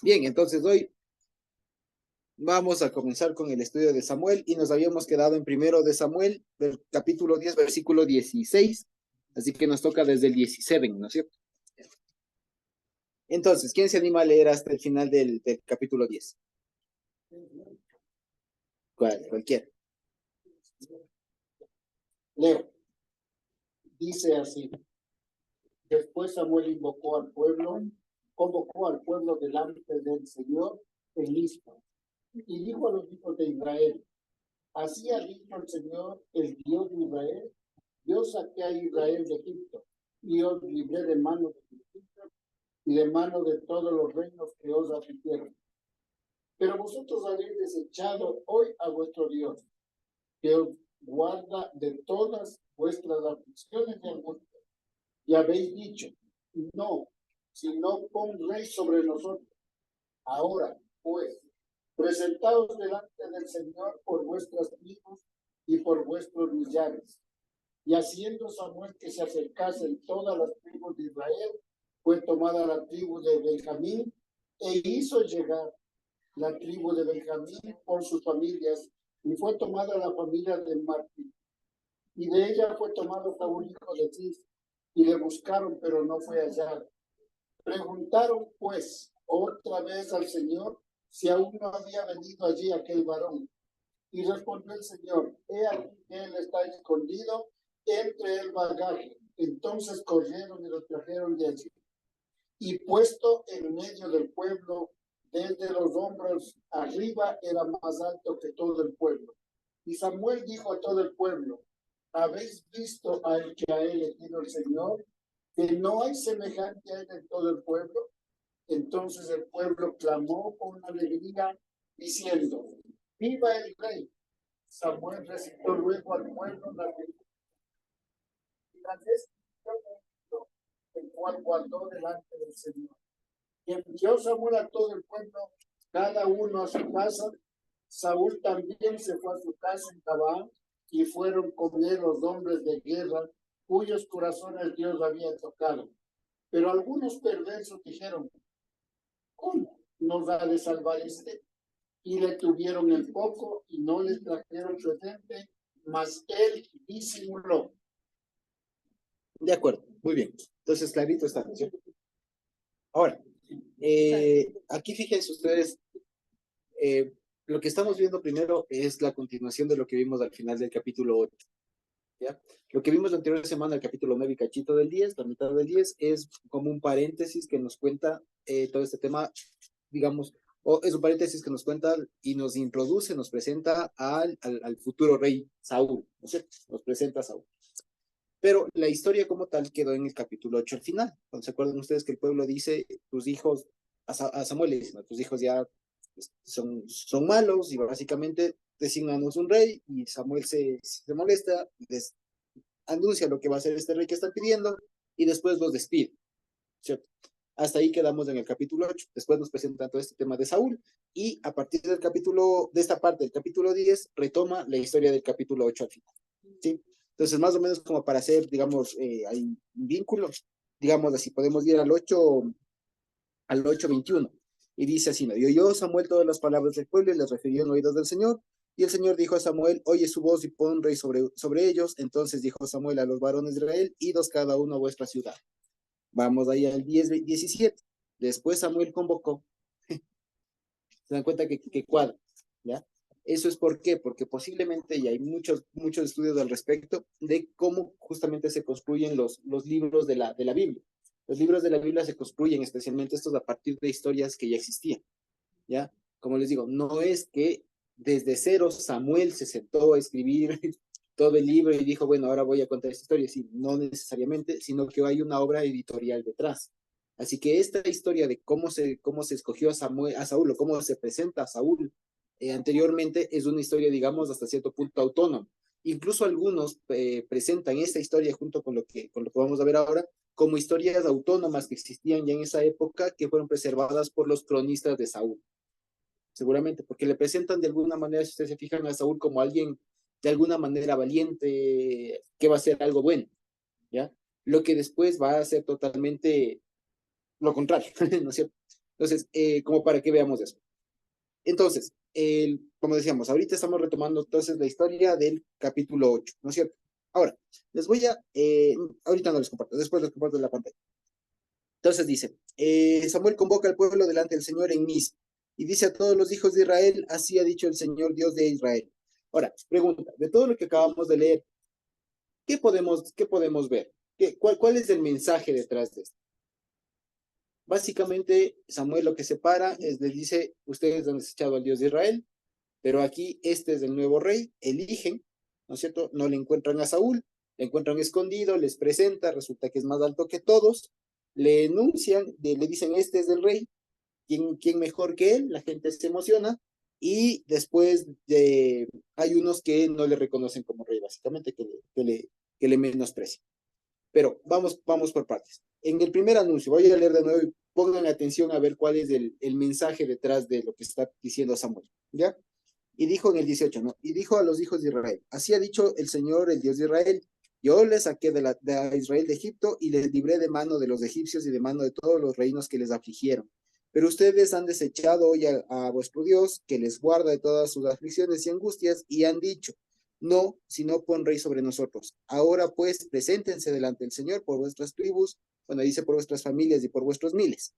Bien, entonces hoy vamos a comenzar con el estudio de Samuel y nos habíamos quedado en primero de Samuel, del capítulo 10, versículo 16, así que nos toca desde el 17, ¿no es cierto? Entonces, ¿quién se anima a leer hasta el final del capítulo 10? Cualquiera. Leo, dice así: después Samuel convocó al pueblo delante del Señor en Mizpa, y dijo a los hijos de Israel: así ha dicho el Señor, el Dios de Israel: yo saqué a Israel de Egipto, y os libré de mano de Egipto y de mano de todos los reinos que os afligieron. Pero vosotros habéis desechado hoy a vuestro Dios, que os guarda de todas vuestras aflicciones y angustias. Y habéis dicho: no, sino pon rey sobre nosotros. Ahora, pues, presentaos delante del Señor por vuestras tribus y por vuestros millares. Y haciendo Samuel que se acercasen todas las tribus de Israel, fue tomada la tribu de Benjamín, e hizo llegar la tribu de Benjamín por sus familias, y fue tomada la familia de Martín. Y de ella fue tomado Saúl, hijo de Cis, y le buscaron, pero no fue hallado. Preguntaron, pues, otra vez al Señor si aún no había venido allí aquel varón. Y respondió el Señor: he aquí que él está escondido entre el bagaje. Entonces corrieron y lo trajeron de allí. Y puesto en medio del pueblo, desde los hombros arriba, era más alto que todo el pueblo. Y Samuel dijo a todo el pueblo: ¿habéis visto al que ha elegido el Señor? Que no hay semejante a él en todo el pueblo. Entonces el pueblo clamó con alegría, diciendo: ¡viva el rey! Samuel recitó luego al pueblo la el cual guardó delante del Señor. Y envió Samuel a todo el pueblo, cada uno a su casa. Saúl también se fue a su casa en Gabaa, y fueron con él los hombres de guerra, cuyos corazones Dios había tocado. Pero algunos perversos dijeron: ¿cómo nos ha de salvar este? Y le tuvieron en poco y no les trajeron presente, mas él disimuló. De acuerdo, muy bien. Entonces, clarito está, ¿cierto? Ahora, aquí fíjense ustedes, lo que estamos viendo primero es la continuación de lo que vimos al final del capítulo 8. ¿Ya? Lo que vimos la anterior semana, el capítulo 9 y cachito del 10, la mitad del 10, es como un paréntesis que nos cuenta todo este tema, digamos, o es un paréntesis que nos cuenta y nos introduce, nos presenta al futuro rey Saúl, ¿no es cierto? Nos presenta a Saúl. Pero la historia como tal quedó en el capítulo 8 al final. Cuando se acuerdan ustedes que el pueblo dice, tus hijos, a Samuel le dicen, tus hijos ya son malos y básicamente designanos un rey, y Samuel se molesta, les anuncia lo que va a ser este rey que están pidiendo y después los despide, ¿cierto? Hasta ahí quedamos en el capítulo 8. Después nos presentan todo este tema de Saúl y a partir del capítulo, de esta parte del capítulo 10, retoma la historia del capítulo 8 al final, ¿sí? Entonces, más o menos como para hacer, digamos, hay un vínculo, digamos así, podemos ir al 8:21. Y dice así: ¿no? Y oyó Samuel todas las palabras del pueblo y les refirió en oídos del Señor. Y el Señor dijo a Samuel: oye su voz y pon rey sobre ellos. Entonces dijo Samuel a los varones de Israel: idos cada uno a vuestra ciudad. Vamos ahí al 10:17. Después Samuel convocó. Se dan cuenta que cuadra, ¿ya? Eso es por qué, porque posiblemente, y hay muchos estudios al respecto, de cómo justamente se construyen los libros de la Biblia. Los libros de la Biblia se construyen, especialmente estos, a partir de historias que ya existían, ¿ya? Como les digo, no es que desde cero Samuel se sentó a escribir todo el libro y dijo, bueno, ahora voy a contar esta historia. Sí, no necesariamente, sino que hay una obra editorial detrás. Así que esta historia de cómo se escogió a Saúl, o cómo se presenta a Saúl anteriormente, es una historia, digamos, hasta cierto punto autónoma. Incluso algunos presentan esta historia junto con lo que vamos a ver ahora, como historias autónomas que existían ya en esa época, que fueron preservadas por los cronistas de Saúl. Seguramente, porque le presentan de alguna manera, si ustedes se fijan, a Saúl como alguien de alguna manera valiente, que va a hacer algo bueno, ¿ya? Lo que después va a ser totalmente lo contrario, ¿no es cierto? Entonces, como para que veamos eso. Entonces, como decíamos, ahorita estamos retomando entonces la historia del capítulo 8, ¿no es cierto? Ahora, les voy a, ahorita no les comparto, después les comparto en la pantalla. Entonces dice, Samuel convoca al pueblo delante del Señor en Mis, y dice a todos los hijos de Israel, así ha dicho el Señor Dios de Israel. Ahora, pregunta, de todo lo que acabamos de leer, qué podemos ver? ¿Cuál es el mensaje detrás de esto? Básicamente, Samuel lo que separa es, le dice, ustedes han desechado al Dios de Israel, pero aquí este es el nuevo rey, eligen, ¿no es cierto? No le encuentran a Saúl, le encuentran escondido, les presenta, resulta que es más alto que todos, le enuncian, le dicen, este es el rey, ¿quién mejor que él? La gente se emociona, y después hay unos que no le reconocen como rey, básicamente, que le menosprecian. Pero vamos por partes. En el primer anuncio, voy a leer de nuevo y pongan atención a ver cuál es el mensaje detrás de lo que está diciendo Samuel, ¿ya? Y dijo en el 18, ¿no? Y dijo a los hijos de Israel, así ha dicho el Señor, el Dios de Israel, yo les saqué de Israel de Egipto y les libré de mano de los egipcios y de mano de todos los reinos que les afligieron. Pero ustedes han desechado hoy a vuestro Dios, que les guarda de todas sus aflicciones y angustias, y han dicho, no, sino pon rey sobre nosotros. Ahora pues, preséntense delante del Señor por vuestras tribus, bueno, dice por vuestras familias y por vuestros miles.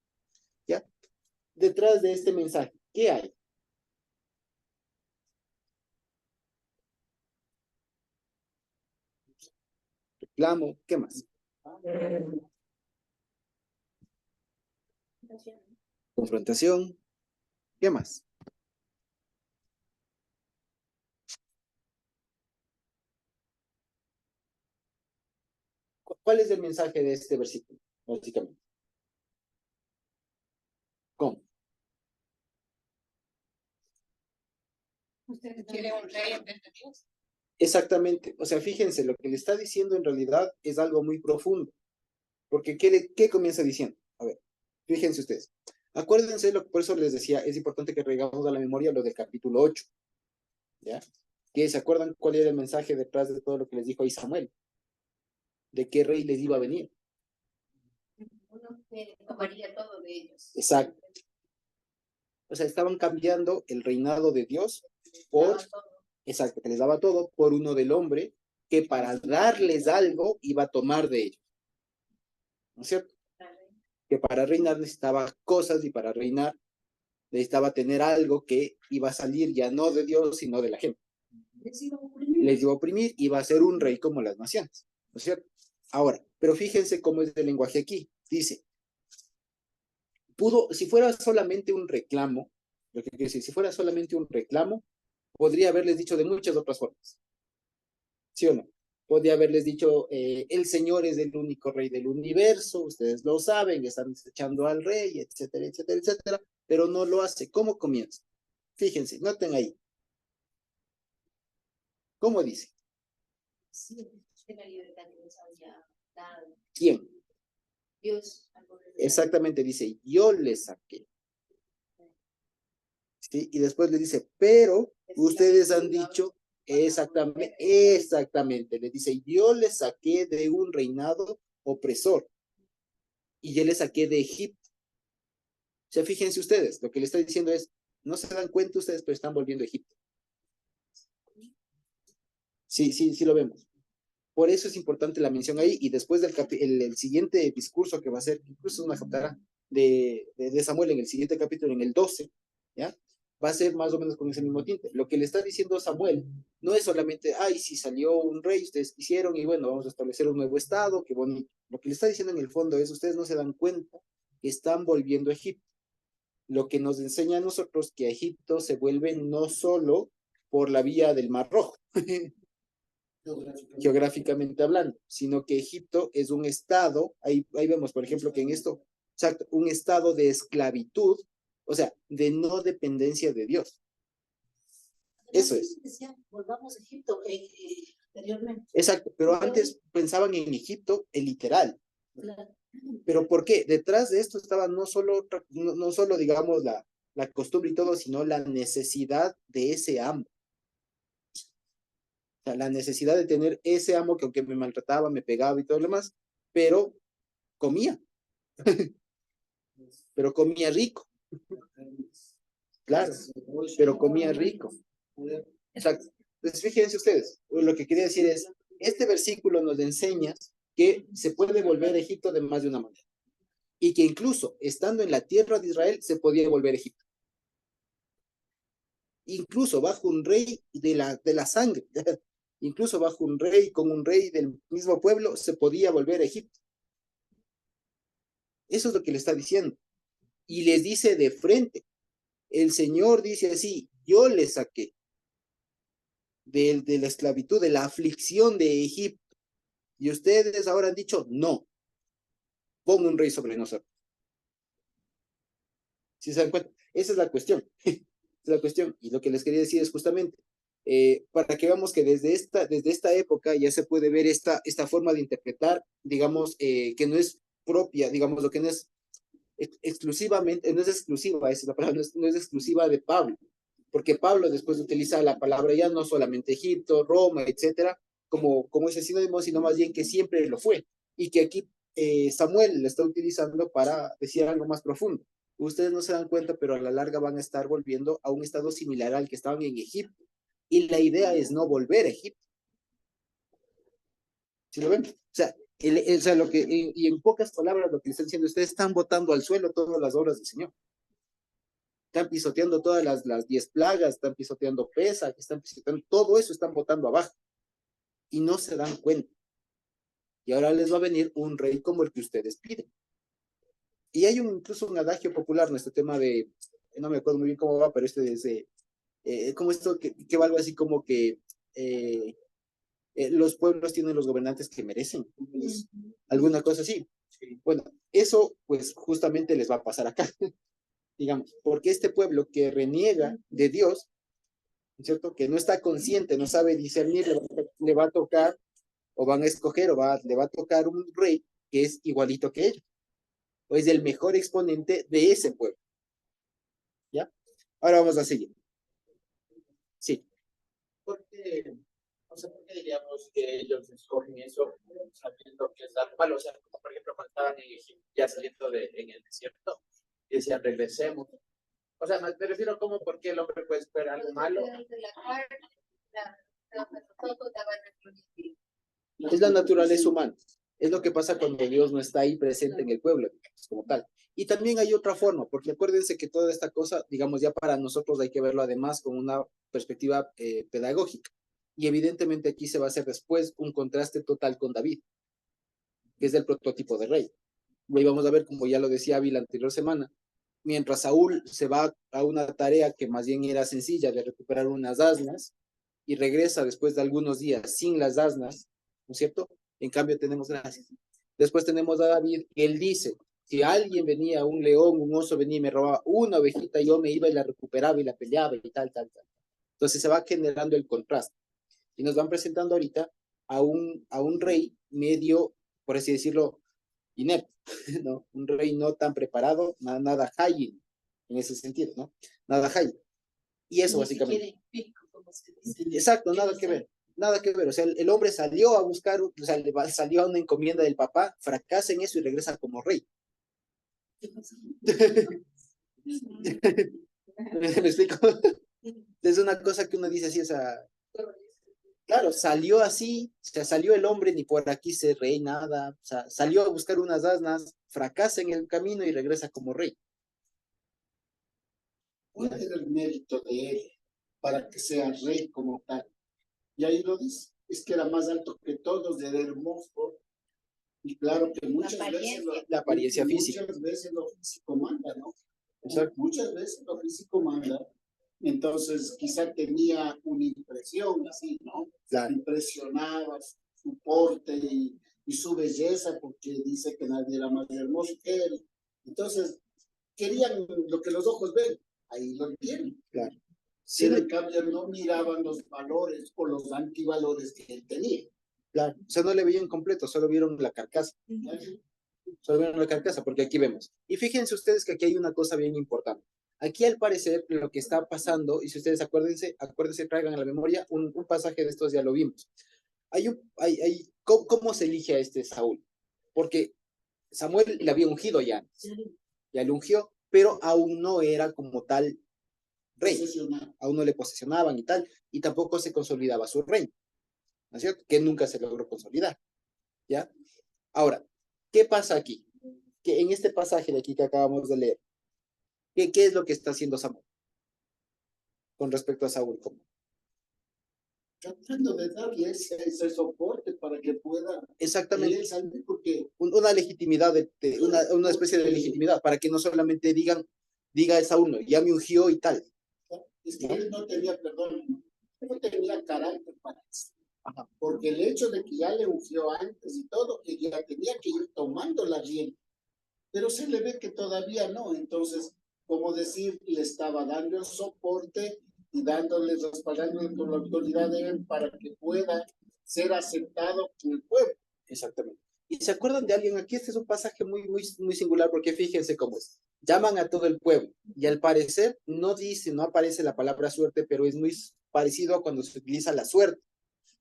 ¿Ya? Detrás de este mensaje, ¿qué hay? Reclamo, ¿qué más? Confrontación, ¿qué más? ¿Cuál es el mensaje de este versículo, básicamente? ¿Cómo? ¿Usted quiere un rey en vez de Dios? Exactamente, o sea, fíjense, lo que le está diciendo en realidad es algo muy profundo, porque ¿qué comienza diciendo? A ver, fíjense ustedes, acuérdense, por eso les decía, es importante que traigamos a la memoria lo del capítulo 8, ¿ya? Que se acuerdan cuál era el mensaje detrás de todo lo que les dijo ahí Samuel, de qué rey les iba a venir. Uno que tomaría todo de ellos. Exacto. O sea, estaban cambiando el reinado de Dios por, exacto, que les daba todo, por uno del hombre, que para darles algo iba a tomar de ellos. ¿No es cierto? Que para reinar necesitaba cosas y para reinar necesitaba tener algo que iba a salir ya no de Dios, sino de la gente. Les iba a oprimir, iba a ser un rey como las naciones. ¿No es cierto? Ahora, pero fíjense cómo es el lenguaje aquí. Dice, si fuera solamente un reclamo, lo que quiere decir, si fuera solamente un reclamo, podría haberles dicho de muchas otras formas. ¿Sí o no? Podría haberles dicho, el Señor es el único rey del universo, ustedes lo saben, están desechando al rey, etcétera, etcétera, etcétera, pero no lo hace. ¿Cómo comienza? Fíjense, noten ahí. ¿Cómo dice? Sí, de la libertad que les había dado. ¿Quién? Dios. Exactamente, dice, yo les saqué. ¿Sí? Y después le dice, pero ustedes han dicho, exactamente, le dice, yo les saqué de un reinado opresor y yo les saqué de Egipto. O sea, fíjense ustedes, lo que le está diciendo es, no se dan cuenta ustedes, pero están volviendo a Egipto. Sí lo vemos. Por eso es importante la mención ahí, y después el siguiente discurso que va a ser, incluso una captara de Samuel en el siguiente capítulo, en el 12, ¿ya? Va a ser más o menos con ese mismo tinte. Lo que le está diciendo Samuel no es solamente, ay, si salió un rey, ustedes quisieron, y bueno, vamos a establecer un nuevo estado, qué bonito. Lo que le está diciendo en el fondo es, ustedes no se dan cuenta que están volviendo a Egipto. Lo que nos enseña a nosotros que a Egipto se vuelve no solo por la vía del Mar Rojo, geográficamente hablando, sino que Egipto es un estado, ahí vemos, por ejemplo, que en esto, exacto, un estado de esclavitud, o sea, de no dependencia de Dios. Eso es. Volvamos a Egipto anteriormente. Exacto, pero antes pensaban en Egipto, el literal. Pero ¿por qué? Detrás de esto estaba no solo, digamos, la costumbre y todo, sino la necesidad de ese amo. O sea, la necesidad de tener ese amo que aunque me maltrataba, me pegaba y todo lo demás, pero comía. Pero comía rico. claro, pero comía rico. Exacto. Entonces, fíjense ustedes, lo que quería decir es, este versículo nos enseña que se puede volver a Egipto de más de una manera. Y que incluso estando en la tierra de Israel se podía volver a Egipto. Incluso bajo un rey de la sangre, incluso bajo un rey, con un rey del mismo pueblo, se podía volver a Egipto. Eso es lo que le está diciendo. Y les dice de frente, el Señor dice así, yo les saqué de la esclavitud, de la aflicción de Egipto. Y ustedes ahora han dicho, no, pongo un rey sobre nosotros. ¿Sí se dan cuenta? Esa es la cuestión. Esa es la cuestión. Y lo que les quería decir es justamente, para que veamos que desde esta época ya se puede ver esta forma de interpretar, digamos, que no es propia, digamos, lo que no es exclusivamente, no es exclusiva, esa es la palabra, no es exclusiva de Pablo, porque Pablo después utiliza la palabra ya no solamente Egipto, Roma, etcétera, como ese sinónimo, sino más bien que siempre lo fue, y que aquí Samuel lo está utilizando para decir algo más profundo. Ustedes no se dan cuenta, pero a la larga van a estar volviendo a un estado similar al que estaban en Egipto, y la idea es no volver a Egipto. ¿Sí lo ven? O sea, o sea, y en pocas palabras lo que están diciendo, ustedes están botando al suelo todas las obras del Señor. Están pisoteando todas las 10 plagas, están pisoteando Pesach, están pisoteando todo eso, están botando abajo. Y no se dan cuenta. Y ahora les va a venir un rey como el que ustedes piden. Y hay incluso un adagio popular en este tema de, no me acuerdo muy bien cómo va, pero este es como esto que va algo así como que los pueblos tienen los gobernantes que merecen. Pues, alguna cosa así. Bueno, eso pues justamente les va a pasar acá, digamos, porque este pueblo que reniega de Dios, ¿cierto? Que no está consciente, no sabe discernir, le va a tocar, o van a escoger, le va a tocar un rey que es igualito que ellos, o es el mejor exponente de ese pueblo, ¿ya? Ahora vamos a seguir. Sí. Porque, o sea, ¿por qué diríamos que ellos escogen eso sabiendo que es normal? O sea, como por ejemplo cuando estaban en Egipto, ya saliendo en el desierto, y decían, regresemos. O sea, me refiero como por qué el hombre puede esperar algo malo. Es la naturaleza humana. Es lo que pasa cuando Dios no está ahí presente en el pueblo, como tal. Y también hay otra forma, porque acuérdense que toda esta cosa, digamos, ya para nosotros hay que verlo además con una perspectiva pedagógica. Y evidentemente aquí se va a hacer después un contraste total con David, que es el prototipo de rey. Y vamos a ver, como ya lo decía Abby la anterior semana, mientras Saúl se va a una tarea que más bien era sencilla, de recuperar unas asnas, y regresa después de algunos días sin las asnas, ¿no es cierto? En cambio tenemos gracias. Después tenemos a David, que él dice, si alguien venía, un león, un oso venía y me robaba una ovejita, yo me iba y la recuperaba y la peleaba y tal, tal, tal. Entonces se va generando el contraste. Y nos van presentando ahorita a un rey medio, por así decirlo, inepto, ¿no? Un rey no tan preparado, nada high en ese sentido, ¿no? Nada high. Y eso básicamente. Exacto, nada que ver. Nada que ver. O sea, el hombre salió a buscar, o sea, salió a una encomienda del papá, fracasa en eso y regresa como rey. ¿Me explico? Es una cosa que uno dice así, o sea, claro, salió así, o sea, salió el hombre, ni por aquí se rey, nada, o sea, salió a buscar unas asnas, fracasa en el camino y regresa como rey. ¿Cuál era el mérito de él para que sea rey como tal? Y ahí lo dice, es que era más alto que todos, era hermoso, y claro que muchas veces la apariencia física. Muchas veces lo físico manda, ¿no? Exacto. Muchas veces lo físico manda. Entonces quizá tenía una impresión así, ¿no? Claro. Impresionaba su porte y su belleza, porque dice que nadie era más hermoso que él. Entonces querían lo que los ojos ven, ahí lo tienen. Claro. Sí, en cambio no miraban los valores o los antivalores que él tenía. Claro, o sea, no le veían completo, solo vieron la carcasa. Solo vieron la carcasa, porque aquí vemos. Y fíjense ustedes que aquí hay una cosa bien importante. Aquí al parecer lo que está pasando, y si ustedes acuérdense, traigan a la memoria, un pasaje de estos ya lo vimos. ¿Cómo se elige a este Saúl? Porque Samuel le había ungido ya le ungió, pero aún no era como tal rey. Posesionado. Aún no le posesionaban y tal, y tampoco se consolidaba su reino, ¿no es cierto? Que nunca se logró consolidar, ¿ya? Ahora, ¿qué pasa aquí? Que en este pasaje de aquí que acabamos de leer, ¿qué es lo que está haciendo Samuel con respecto a Saúl? Tratando de darle ese soporte para que pueda Exactamente. él salir, porque Una legitimidad, una especie de legitimidad, para que no solamente diga a Saúl, no, ya me ungió y tal. es que él no tenía, perdón, no tenía carácter para eso. Ajá. Porque el hecho de que ya le ungió antes y todo, que ya tenía que ir tomando la rienda, pero se le ve que todavía no. Entonces, como decir, le estaba dando el soporte y dándole, respaldándole con la autoridad de él para que pueda ser aceptado por el pueblo. Exactamente. ¿Y se acuerdan de alguien aquí? Este es un pasaje muy singular, porque fíjense cómo es. Llaman a todo el pueblo, y al parecer no aparece la palabra suerte, pero es muy parecido a cuando se utiliza la suerte.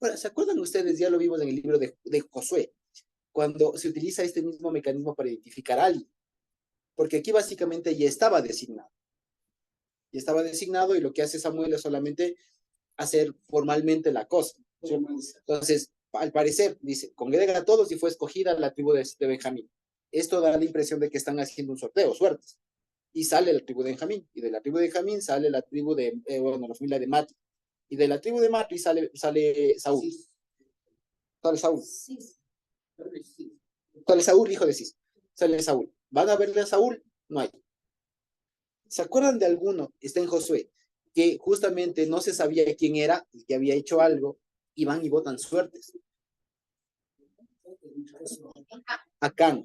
Bueno, ¿se acuerdan ustedes? Ya lo vimos en el libro de Josué, cuando se utiliza este mismo mecanismo para identificar a alguien, porque aquí básicamente ya estaba designado. Ya estaba designado, y lo que hace Samuel es solamente hacer formalmente la cosa. ¿Sí? Entonces, al parecer, dice, congrega a todos y fue escogida la tribu de Benjamín. Esto da la impresión de que están haciendo un sorteo, suertes. Y sale la tribu de Benjamín, y de la tribu de Benjamín sale la tribu de, la familia de Matri. Y de la tribu de Matri sale Saúl. Sí. Sale Saúl. Sí. Sale Saúl, hijo de Cis. Sale Saúl. ¿Van a verle a Saúl? No hay. ¿Se acuerdan de alguno? Está en Josué, que justamente no se sabía quién era, el que había hecho algo, y van y votan suertes. Acán.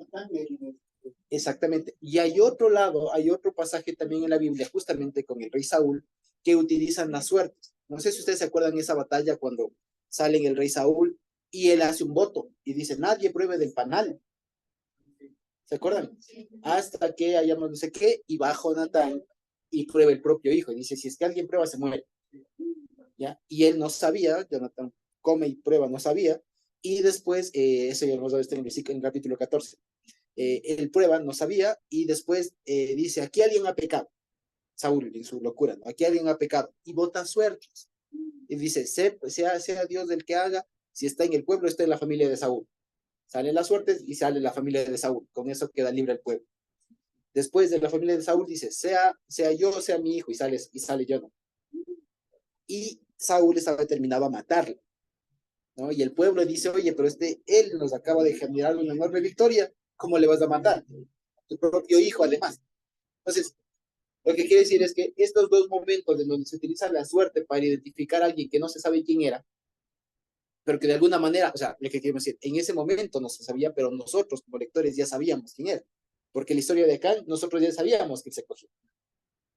Exactamente. Y hay otro lado, hay otro pasaje también en la Biblia, justamente con el rey Saúl, que utilizan las suertes. No sé si ustedes se acuerdan de esa batalla cuando salen el rey Saúl y él hace un voto y dice, nadie pruebe del panal. ¿Se acuerdan? Hasta que hayamos no sé qué, y va Jonatán y prueba el propio hijo. Y dice, si es que alguien prueba, se muere. ¿Ya? Y él no sabía, Jonatán come y prueba, no sabía. Y después, eso ya lo hemos dado en el capítulo 14. Él prueba, no sabía, y después dice, aquí alguien ha pecado. Saúl, en su locura, ¿no? Aquí alguien ha pecado. Y vota suertes. Y dice, sea Dios del que haga, si está en el pueblo, está en la familia de Saúl. Salen las suertes y sale la familia de Saúl. Con eso queda libre el pueblo. Después de la familia de Saúl dice, sea yo, sea mi hijo, y sale yo, ¿no? Y Saúl estaba determinado a matarlo, ¿no? Y el pueblo dice, oye, pero él nos acaba de generar una enorme victoria, ¿cómo le vas a matar? Tu propio hijo, además. Entonces, lo que quiere decir es que estos dos momentos en donde se utiliza la suerte para identificar a alguien que no se sabe quién era, pero que de alguna manera, o sea, lo que queremos decir, en ese momento no se sabía, pero nosotros como lectores ya sabíamos quién era, porque la historia de Acán, nosotros ya sabíamos que se cogió.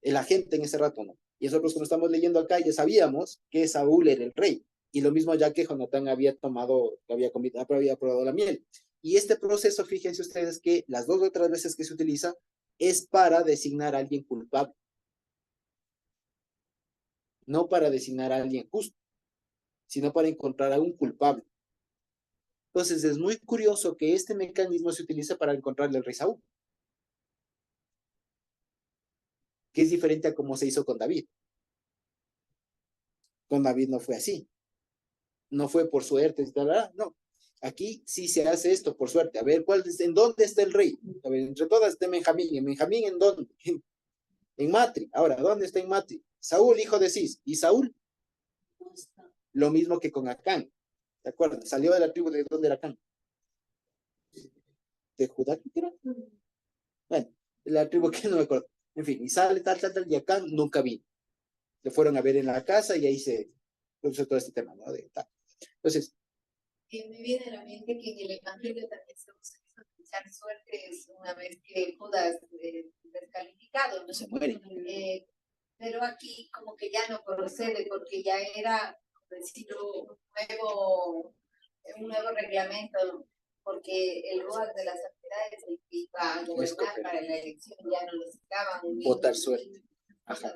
La gente en ese rato no. Y nosotros, como estamos leyendo acá, ya sabíamos que Saúl era el rey. Y lo mismo ya que Jonatán había probado la miel. Y este proceso, fíjense ustedes que las dos otras veces que se utiliza es para designar a alguien culpable, no para designar a alguien justo, sino para encontrar a un culpable. Entonces es muy curioso que este mecanismo se utiliza para encontrarle al rey Saúl, que es diferente a cómo se hizo con David. Con David no fue así. No fue por suerte, no. Aquí sí se hace esto por suerte. A ver, ¿en dónde está el rey? A ver, entre todas está Benjamín. ¿En Benjamín en dónde? En Matri. Ahora, ¿dónde está en Matri? Saúl, hijo de Cis. ¿Y Saúl? Lo mismo que con Acán. ¿De acuerdo? Salió de la tribu de dónde era Acán. ¿De Judá? ¿Qué era? Bueno, la tribu que no me acuerdo. En fin, y sale tal, y Acán nunca vino. Se fueron a ver en la casa y ahí se produjo todo este tema, ¿no? De tal. Entonces, me viene a la mente que en el Evangelio también se usa utilizar suertes una vez que Judas descalificado, ¿no? se muere. Pero aquí como que ya no procede porque ya era, decirlo, un nuevo reglamento, porque el ROAS de las autoridades que iba a gobernar para la elección ya no necesitaban votar suerte. Ajá.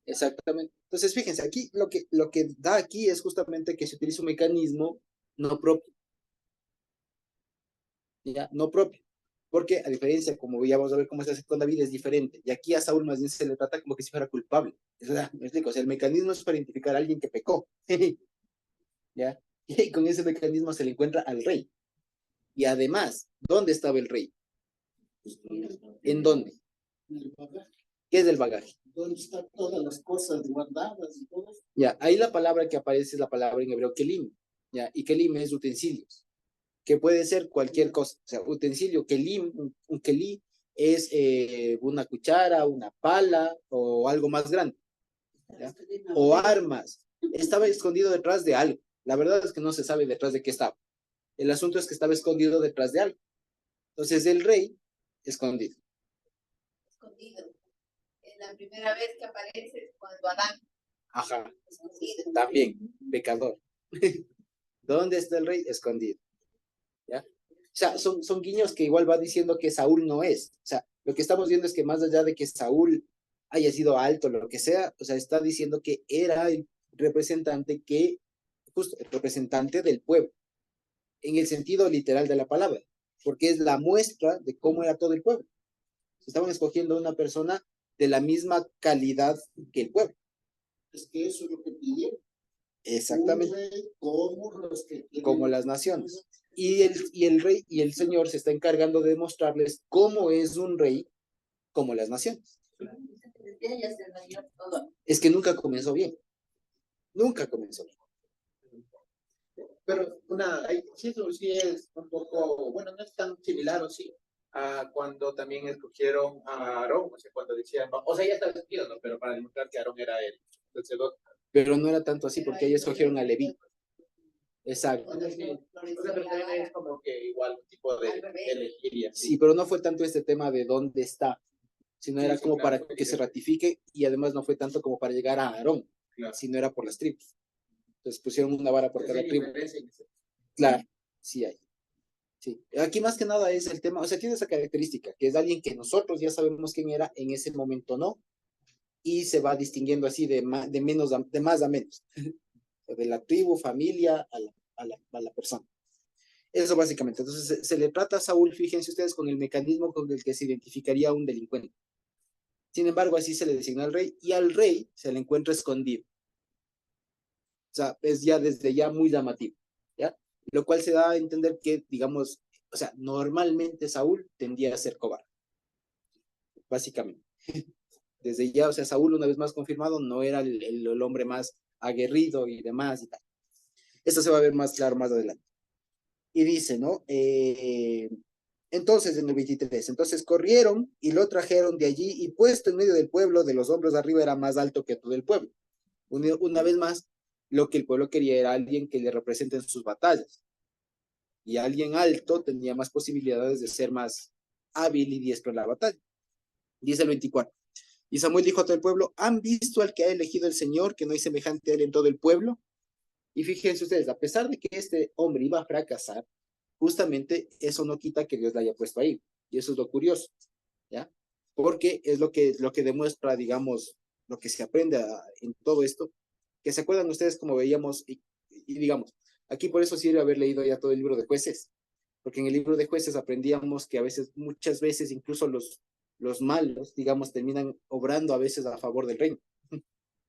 Exactamente. Entonces, fíjense, aquí lo que da aquí es justamente que se utiliza un mecanismo no propio. ¿Ya? No propio. Porque a diferencia, como ya vamos a ver cómo se hace con David, es diferente. Y aquí a Saúl más bien se le trata como que si fuera culpable. O sea, me explico, o sea, el mecanismo es para identificar a alguien que pecó. ¿Ya? Y con ese mecanismo se le encuentra al rey. Y además, ¿dónde estaba el rey? ¿En dónde? ¿Qué es el bagaje? ¿Dónde están todas las cosas guardadas y todo? Ya, ahí la palabra que aparece es la palabra en hebreo kelim, ya, y kelim es utensilios, que puede ser cualquier cosa, o sea, utensilio, kelim, un kelí es una cuchara, una pala o algo más grande, ¿ya? O armas. Estaba escondido detrás de algo. La verdad es que no se sabe detrás de qué estaba. El asunto es que estaba escondido detrás de algo. Entonces el rey, escondido. Escondido. La primera vez que aparece es cuando Adán. Ajá. Escondido. También, pecador. ¿Dónde está el rey? Escondido. ¿Ya? O sea, son guiños que igual va diciendo que Saúl no es. O sea, lo que estamos viendo es que más allá de que Saúl haya sido alto, lo que sea, o sea, está diciendo que era el representante que, justo, el representante del pueblo, en el sentido literal de la palabra, porque es la muestra de cómo era todo el pueblo. Estaban escogiendo una persona de la misma calidad que el pueblo. Es que eso es lo que pidieron. Exactamente. Un rey como los que como las naciones. Y el rey y el señor se está encargando de mostrarles cómo es un rey como las naciones. Es que nunca comenzó bien. Nunca comenzó bien. Pero sí, eso sí es un poco, bueno, no es tan similar o sí, a cuando también escogieron a Aarón, o sea, cuando decían, o sea, ya estaba escogido, ¿no? Pero para demostrar que Aarón era el sacerdote. Pero no era tanto así porque ellos escogieron a Leví. Exacto. O sea, pero también es como que igual un tipo de elegir y así. Sí, pero no fue tanto este tema de dónde está, sino Sí, era sí, como claro, para que se ratifique y además no fue tanto como para llegar a Aarón, claro. sino era por las tribus. Entonces pusieron una vara por cada tribu. Sí. Claro, sí hay. Sí, aquí más que nada es el tema, o sea, tiene esa característica, que es alguien que nosotros ya sabemos quién era, en ese momento no, y se va distinguiendo así de más a menos, de la tribu, familia, a la persona. Eso básicamente. Entonces se le trata a Saúl, fíjense ustedes, con el mecanismo con el que se identificaría a un delincuente. Sin embargo, así se le designa al rey, y al rey se le encuentra escondido. O sea, es ya desde ya muy llamativo, ¿ya? Lo cual se da a entender que, digamos, o sea, normalmente Saúl tendía a ser cobarde, básicamente. Desde ya, o sea, Saúl, una vez más confirmado, no era el hombre más aguerrido y demás y tal. Esto se va a ver más claro más adelante. Y dice, ¿no? Entonces, en el 23, entonces corrieron y lo trajeron de allí y puesto en medio del pueblo, de los hombros de arriba, era más alto que todo el pueblo. Una vez más, lo que el pueblo quería era alguien que le represente en sus batallas. Y alguien alto tenía más posibilidades de ser más hábil y diestro en la batalla. Dice el 24. Y Samuel dijo a todo el pueblo, ¿han visto al que ha elegido el Señor, que no hay semejante a él en todo el pueblo? Y fíjense ustedes, a pesar de que este hombre iba a fracasar, justamente eso no quita que Dios la haya puesto ahí. Y eso es lo curioso, ¿ya? Porque es lo que demuestra, digamos, lo que se aprende en todo esto, que se acuerdan ustedes como veíamos, y digamos, aquí por eso sirve haber leído ya todo el libro de jueces, porque en el libro de jueces aprendíamos que a veces, muchas veces, incluso los malos, digamos, terminan obrando a veces a favor del reino,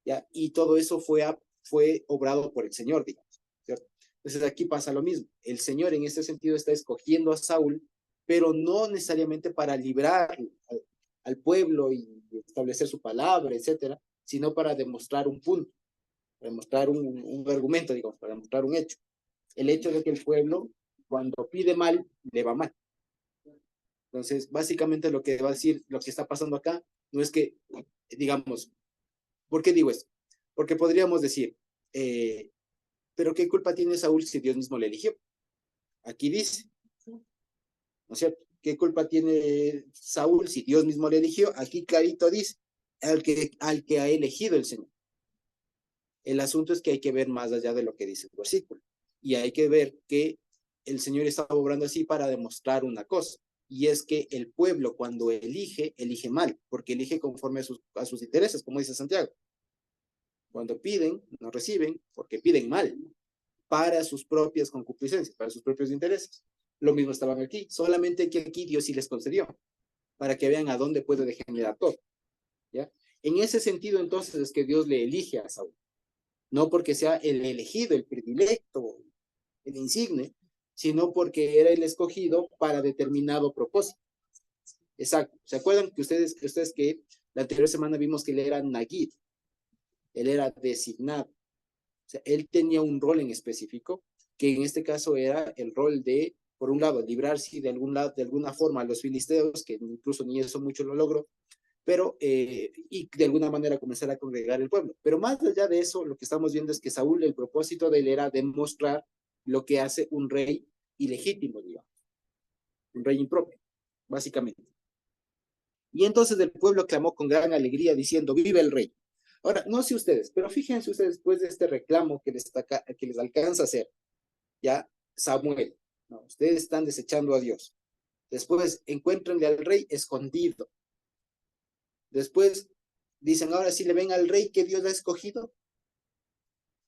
¿ya? Y todo eso fue obrado por el Señor, digamos, ¿cierto? Entonces aquí pasa lo mismo. El Señor en este sentido está escogiendo a Saúl, pero no necesariamente para librar al pueblo y establecer su palabra, etcétera, sino para demostrar un punto, para demostrar un argumento, digamos, para demostrar un hecho. El hecho de que el pueblo, cuando pide mal, le va mal. Entonces, básicamente lo que va a decir, lo que está pasando acá, no es que, digamos, ¿por qué digo esto? Porque podríamos decir, pero ¿qué culpa tiene Saúl si Dios mismo le eligió? Aquí dice, ¿no es cierto? ¿Qué culpa tiene Saúl si Dios mismo le eligió? Aquí clarito dice, al que ha elegido el Señor. El asunto es que hay que ver más allá de lo que dice el versículo. Y hay que ver que el Señor está obrando así para demostrar una cosa. Y es que el pueblo cuando elige mal, porque elige conforme a sus intereses, como dice Santiago. Cuando piden, no reciben, porque piden mal, para sus propias concupiscencias, para sus propios intereses. lo mismo estaban aquí, solamente que aquí Dios sí les concedió, para que vean a dónde puede degenerar todo, ¿ya? En ese sentido, entonces, es que Dios le elige a Saúl, no porque sea el elegido, el predilecto, el insigne, sino porque era el escogido para determinado propósito. Exacto. ¿Se acuerdan que ustedes que la anterior semana vimos que él era Nagid? Él era designado. O sea, él tenía un rol en específico, que en este caso era el rol de, por un lado, librarse de alguna forma a los filisteos, que incluso ni eso mucho lo logró, pero, y de alguna manera comenzar a congregar el pueblo. Pero más allá de eso, lo que estamos viendo es que Saúl, el propósito de él era demostrar lo que hace un rey ilegítimo, digamos, un rey impropio, básicamente. Y entonces el pueblo clamó con gran alegría diciendo, ¡viva el rey! Ahora, no sé ustedes, pero fíjense ustedes después de este reclamo que les alcanza a hacer, ya Samuel, no, ustedes están desechando a Dios. Después encuéntrenle al rey escondido. Después dicen, ahora sí le ven al rey que Dios ha escogido,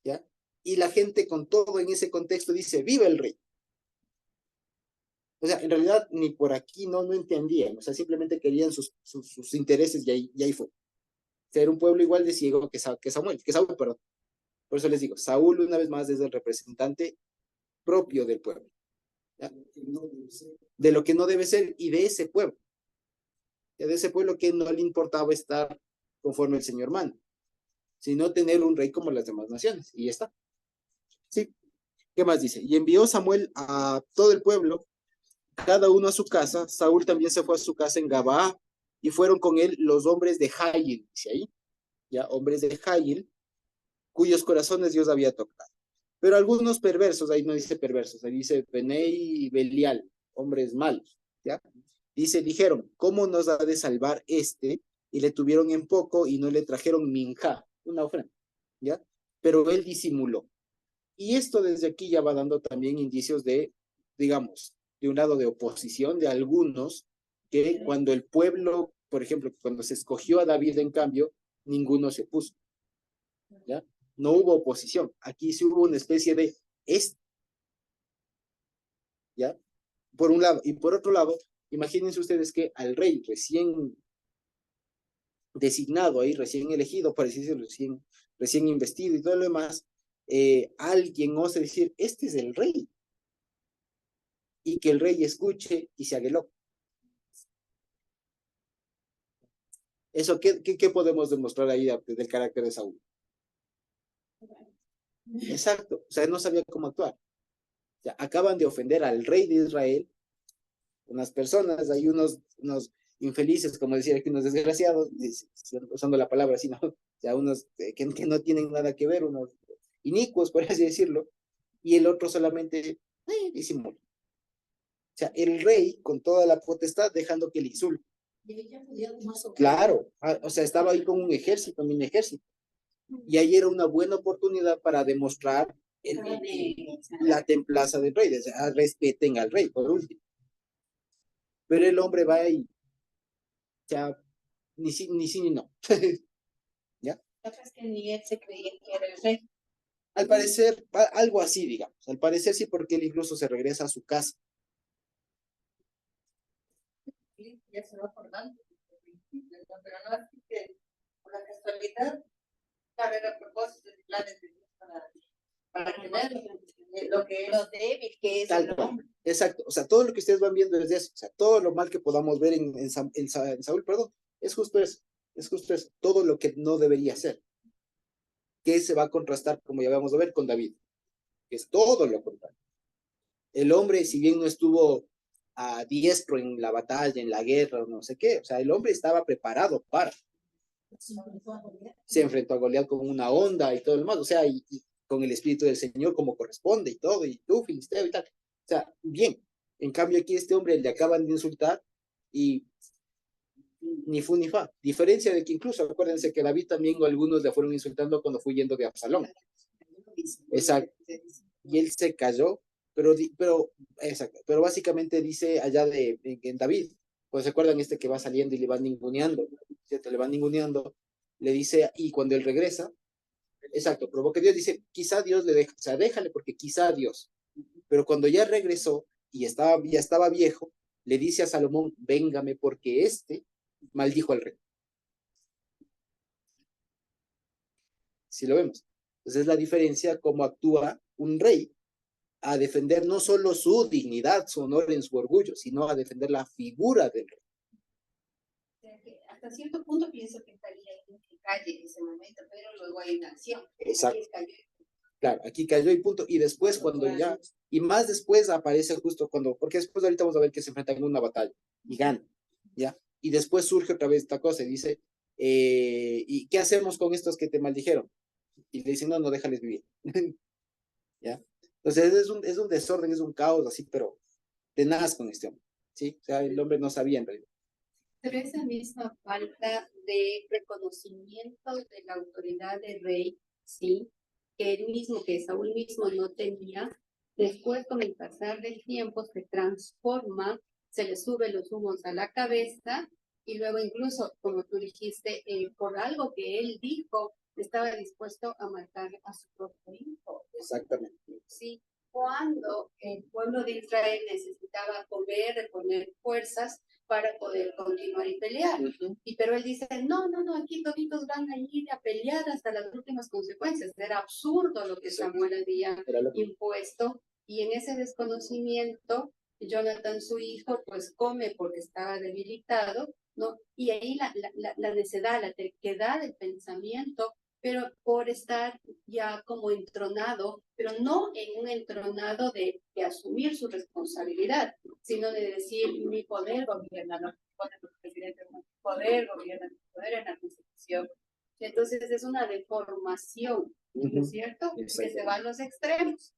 ¿ya? Y la gente con todo en ese contexto dice, ¡viva el rey! O sea, en realidad ni por aquí no entendían, o sea, simplemente querían sus intereses y ahí fue. Ser un pueblo igual de ciego que Saúl, perdón. Por eso les digo, Saúl una vez más es el representante propio del pueblo, ¿ya? De lo que no debe ser y de ese pueblo, ¿ya? De ese pueblo que no le importaba estar conforme el Señor manda, sino tener un rey como las demás naciones, y ya está. ¿Sí? ¿Qué más dice? Y envió Samuel a todo el pueblo, cada uno a su casa. Saúl también se fue a su casa en Gabaa, y fueron con él los hombres de Jail, dice ahí, ya, hombres de Jail, cuyos corazones Dios había tocado. Pero algunos perversos, ahí no dice perversos, ahí dice Benei y Belial, hombres malos, ¿ya? Dice, dijeron, ¿cómo nos ha de salvar este? Y le tuvieron en poco y no le trajeron minja, una ofrenda, ¿ya? Pero él disimuló. Y esto desde aquí ya va dando también indicios de, digamos, de un lado de oposición de algunos, que cuando el pueblo, por ejemplo, cuando se escogió a David en cambio, ninguno se puso, ¿ya? No hubo oposición. Aquí sí hubo una especie de ¿ya? Por un lado. Y por otro lado, imagínense ustedes que al rey recién designado ahí, recién elegido, por decirlo, recién investido y todo lo demás, alguien ose decir, este es el rey. Y que el rey escuche y se haga loco. Eso, ¿qué podemos demostrar ahí del carácter de Saúl? Exacto, o sea, él no sabía cómo actuar. O sea, acaban de ofender al rey de Israel, unas personas, hay unos infelices, como decía aquí, unos desgraciados, usando la palabra así, ¿no? O sea, unos que no tienen nada que ver, unos inicuos, por así decirlo, y el otro solamente disimula. O sea, el rey con toda la potestad dejando que le insulte. Claro, o sea, estaba ahí con un ejército, y ahí era una buena oportunidad para demostrar la templaza del rey, o sea, respeten al rey, por último. Pero el hombre va ahí, o sea, ni sí ni no. ¿Ya? Es que ni él se creía que era el rey. Al parecer, algo así, digamos. Al parecer sí, porque él incluso se regresa a su casa. Sí, ya se va formando. Pero no así que por la casualidad, saber a propósito de planes de Dios para tener lo que es lo débil que es el hombre. Exacto. O sea, todo lo que ustedes van viendo es de eso. O sea, todo lo mal que podamos ver en Saúl, perdón, es justo eso. Es justo eso. Todo lo que no debería ser. Que se va a contrastar, como ya vamos a ver, con David. Que es todo lo contrario. El hombre, si bien no estuvo a diestro en la batalla, en la guerra, o no sé qué, o sea, el hombre estaba preparado para. Se enfrentó a Goliat con una onda y todo lo demás, o sea, y con el espíritu del Señor como corresponde y todo, y tú, filisteo y tal. O sea, bien. En cambio, aquí este hombre le acaban de insultar y ni fu ni fa. Diferencia de que incluso, acuérdense que David también algunos le fueron insultando cuando fue yendo de Absalón. Exacto. Y él se cayó, exacto, pero básicamente dice allá en David, pues se acuerdan que va saliendo y le van ninguneando, ¿cierto? Le van ninguneando, le dice, y cuando él regresa, exacto, provoca Dios, dice, quizá Dios le deja, o sea, déjale porque quizá Dios, pero cuando ya regresó, y ya estaba viejo, le dice a Salomón, véngame porque este maldijo al rey. Si lo vemos. Entonces es la diferencia cómo actúa un rey a defender no solo su dignidad, su honor en su orgullo, sino a defender la figura del rey. Hasta cierto punto pienso que estaría bien que calle en ese momento, pero luego hay una acción. Exacto. Claro, aquí cayó y punto. Y después cuando ya, y más después aparece justo cuando, porque después ahorita vamos a ver que se enfrentan en una batalla y gana, ¿ya? Y después surge otra vez esta cosa y dice, ¿y qué hacemos con estos que te maldijeron? Y le dicen, no, no, déjales vivir. ¿Ya? Entonces es un desorden, es un caos así, pero tenaz con este hombre, ¿sí? O sea, el hombre no sabía en realidad. Pero esa misma falta de reconocimiento de la autoridad del rey, sí, que él mismo, que Saúl mismo no tenía, después con el pasar del tiempo se transforma, se le sube los humos a la cabeza y luego incluso, como tú dijiste, por algo que él dijo, estaba dispuesto a matar a su propio hijo. Exactamente. Sí, cuando el pueblo de Israel necesitaba comer, reponer fuerzas para poder continuar y pelear. Pero él dice, no, no, no, aquí toditos van a ir a pelear hasta las últimas consecuencias. Era absurdo lo que Samuel había impuesto, y en ese desconocimiento, Jonathan, su hijo, pues come porque estaba debilitado, ¿no? Y ahí la necedad, la terquedad del pensamiento, pero por estar ya como entronado, pero no en un entronado de asumir su responsabilidad, sino de decir, mi poder gobierna, no pone el presidente, mi poder gobierna, mi poder en la constitución. Entonces es una deformación, ¿no es cierto? Que se va a los extremos.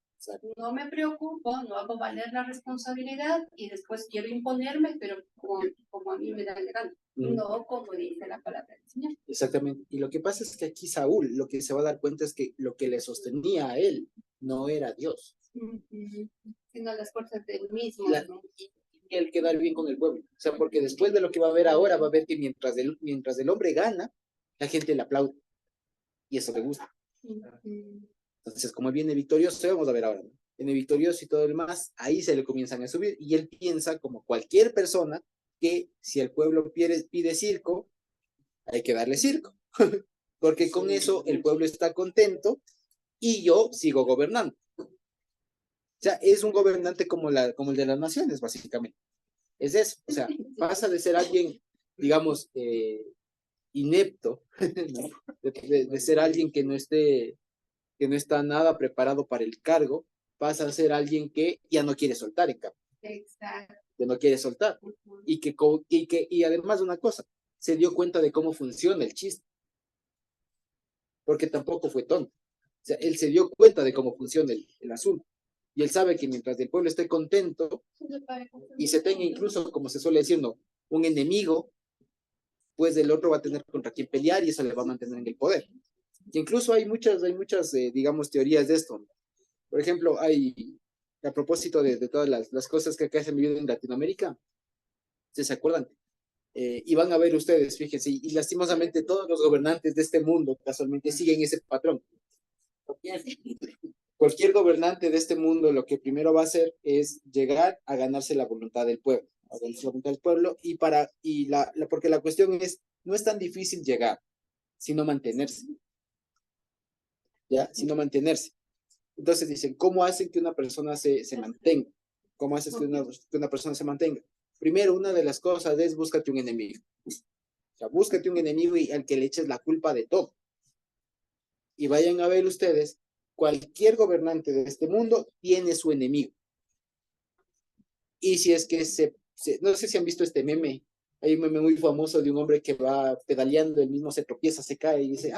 No me preocupo, no hago valer la responsabilidad y después quiero imponerme, pero como a mí me da la gana, no como dice la palabra del Señor. Exactamente. Y lo que pasa es que aquí Saúl lo que se va a dar cuenta es que lo que le sostenía a él no era Dios. Sino las fuerzas del mismo. ¿No? Y el quedar bien con el pueblo. O sea, porque después de lo que va a ver ahora, va a ver que mientras el hombre gana, la gente le aplaude. Y eso le gusta. Entonces, como viene victorioso, vamos a ver ahora, ¿no? Viene victorioso y todo el más, ahí se le comienzan a subir. Y él piensa, como cualquier persona, que si el pueblo pide circo, hay que darle circo. Porque con eso el pueblo está contento y yo sigo gobernando. O sea, es un gobernante como el de las naciones, básicamente. Es eso. O sea, pasa de ser alguien, digamos, inepto, ¿no? de ser alguien que no está nada preparado para el cargo, pasa a ser alguien que ya no quiere soltar en cambio. Exacto. Que no quiere soltar. Y además una cosa, se dio cuenta de cómo funciona el chiste. Porque tampoco fue tonto. O sea, él se dio cuenta de cómo funciona el asunto. Y él sabe que mientras el pueblo esté contento y se tenga incluso, como se suele decir, ¿no?, un enemigo, pues el otro va a tener contra quien pelear y eso le va a mantener en el poder. Y incluso hay muchas digamos, teorías de esto. Por ejemplo, a propósito de todas las cosas que acá se han vivido en Latinoamérica, ¿se acuerdan? Y van a ver ustedes, fíjense, y lastimosamente todos los gobernantes de este mundo casualmente siguen ese patrón. Cualquier gobernante de este mundo lo que primero va a hacer es llegar a ganarse la voluntad del pueblo, porque la cuestión no es tan difícil llegar, sino mantenerse. ¿Ya? Sino mantenerse. Entonces dicen, ¿cómo hacen que una persona se mantenga? ¿Cómo haces que una persona se mantenga? Primero, una de las cosas es búscate un enemigo. O sea, búscate un enemigo y al que le eches la culpa de todo. Y vayan a ver ustedes, cualquier gobernante de este mundo tiene su enemigo. Y si es que no sé si han visto este meme, hay un meme muy famoso de un hombre que va pedaleando, él mismo se tropieza, se cae y dice,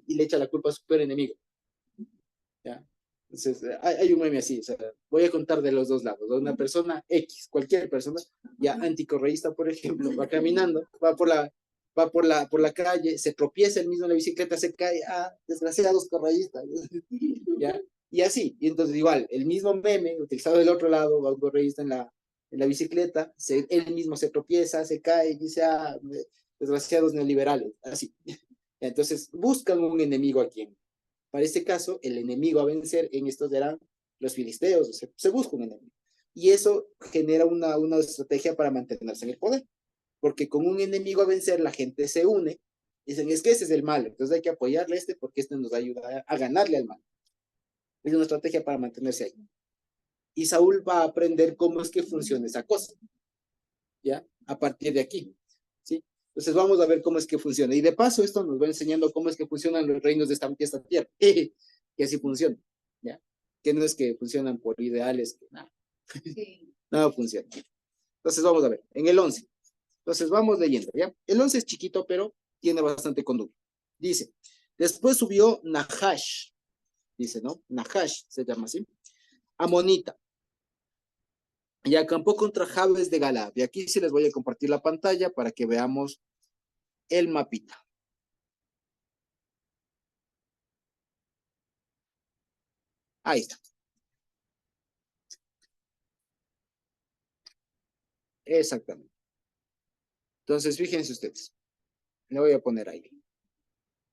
y le echa la culpa a su peor enemigo. ¿Ya? Entonces, hay un meme así, o sea, voy a contar de los dos lados. Una persona X, cualquier persona, ya anticorreísta, por ejemplo, va caminando, va por la calle, se tropieza él mismo en la bicicleta, se cae, desgraciados correístas, ¿ya? Y así, y entonces igual, el mismo meme, utilizado del otro lado, va un correísta en la bicicleta, él mismo se tropieza, se cae, y dice, desgraciados neoliberales, así. Entonces, buscan un enemigo a quien. Para este caso, el enemigo a vencer en estos eran los filisteos, se busca un enemigo. y eso genera una estrategia para mantenerse en el poder, porque con un enemigo a vencer la gente se une, dicen, es que ese es el malo, entonces hay que apoyarle a este porque este nos ayuda a ganarle al malo. Es una estrategia para mantenerse ahí. Y Saúl va a aprender cómo es que funciona esa cosa, ¿ya? A partir de aquí, ¿sí? Entonces vamos a ver cómo es que funciona. Y de paso esto nos va enseñando cómo es que funcionan los reinos de esta tierra, que así funciona, ¿ya? Que no es que funcionan por ideales, que nada, Sí. nada funciona. Entonces vamos a ver, en el 11. Entonces vamos leyendo, ¿ya? El 11 es chiquito, pero tiene bastante conducta. Dice, después subió Nahash, dice, ¿no? Nahash se llama así, amonita, y acampó contra Jabes de Galaad. Y aquí sí les voy a compartir la pantalla para que veamos el mapita. Ahí está. Exactamente. Entonces, fíjense ustedes. Le voy a poner ahí.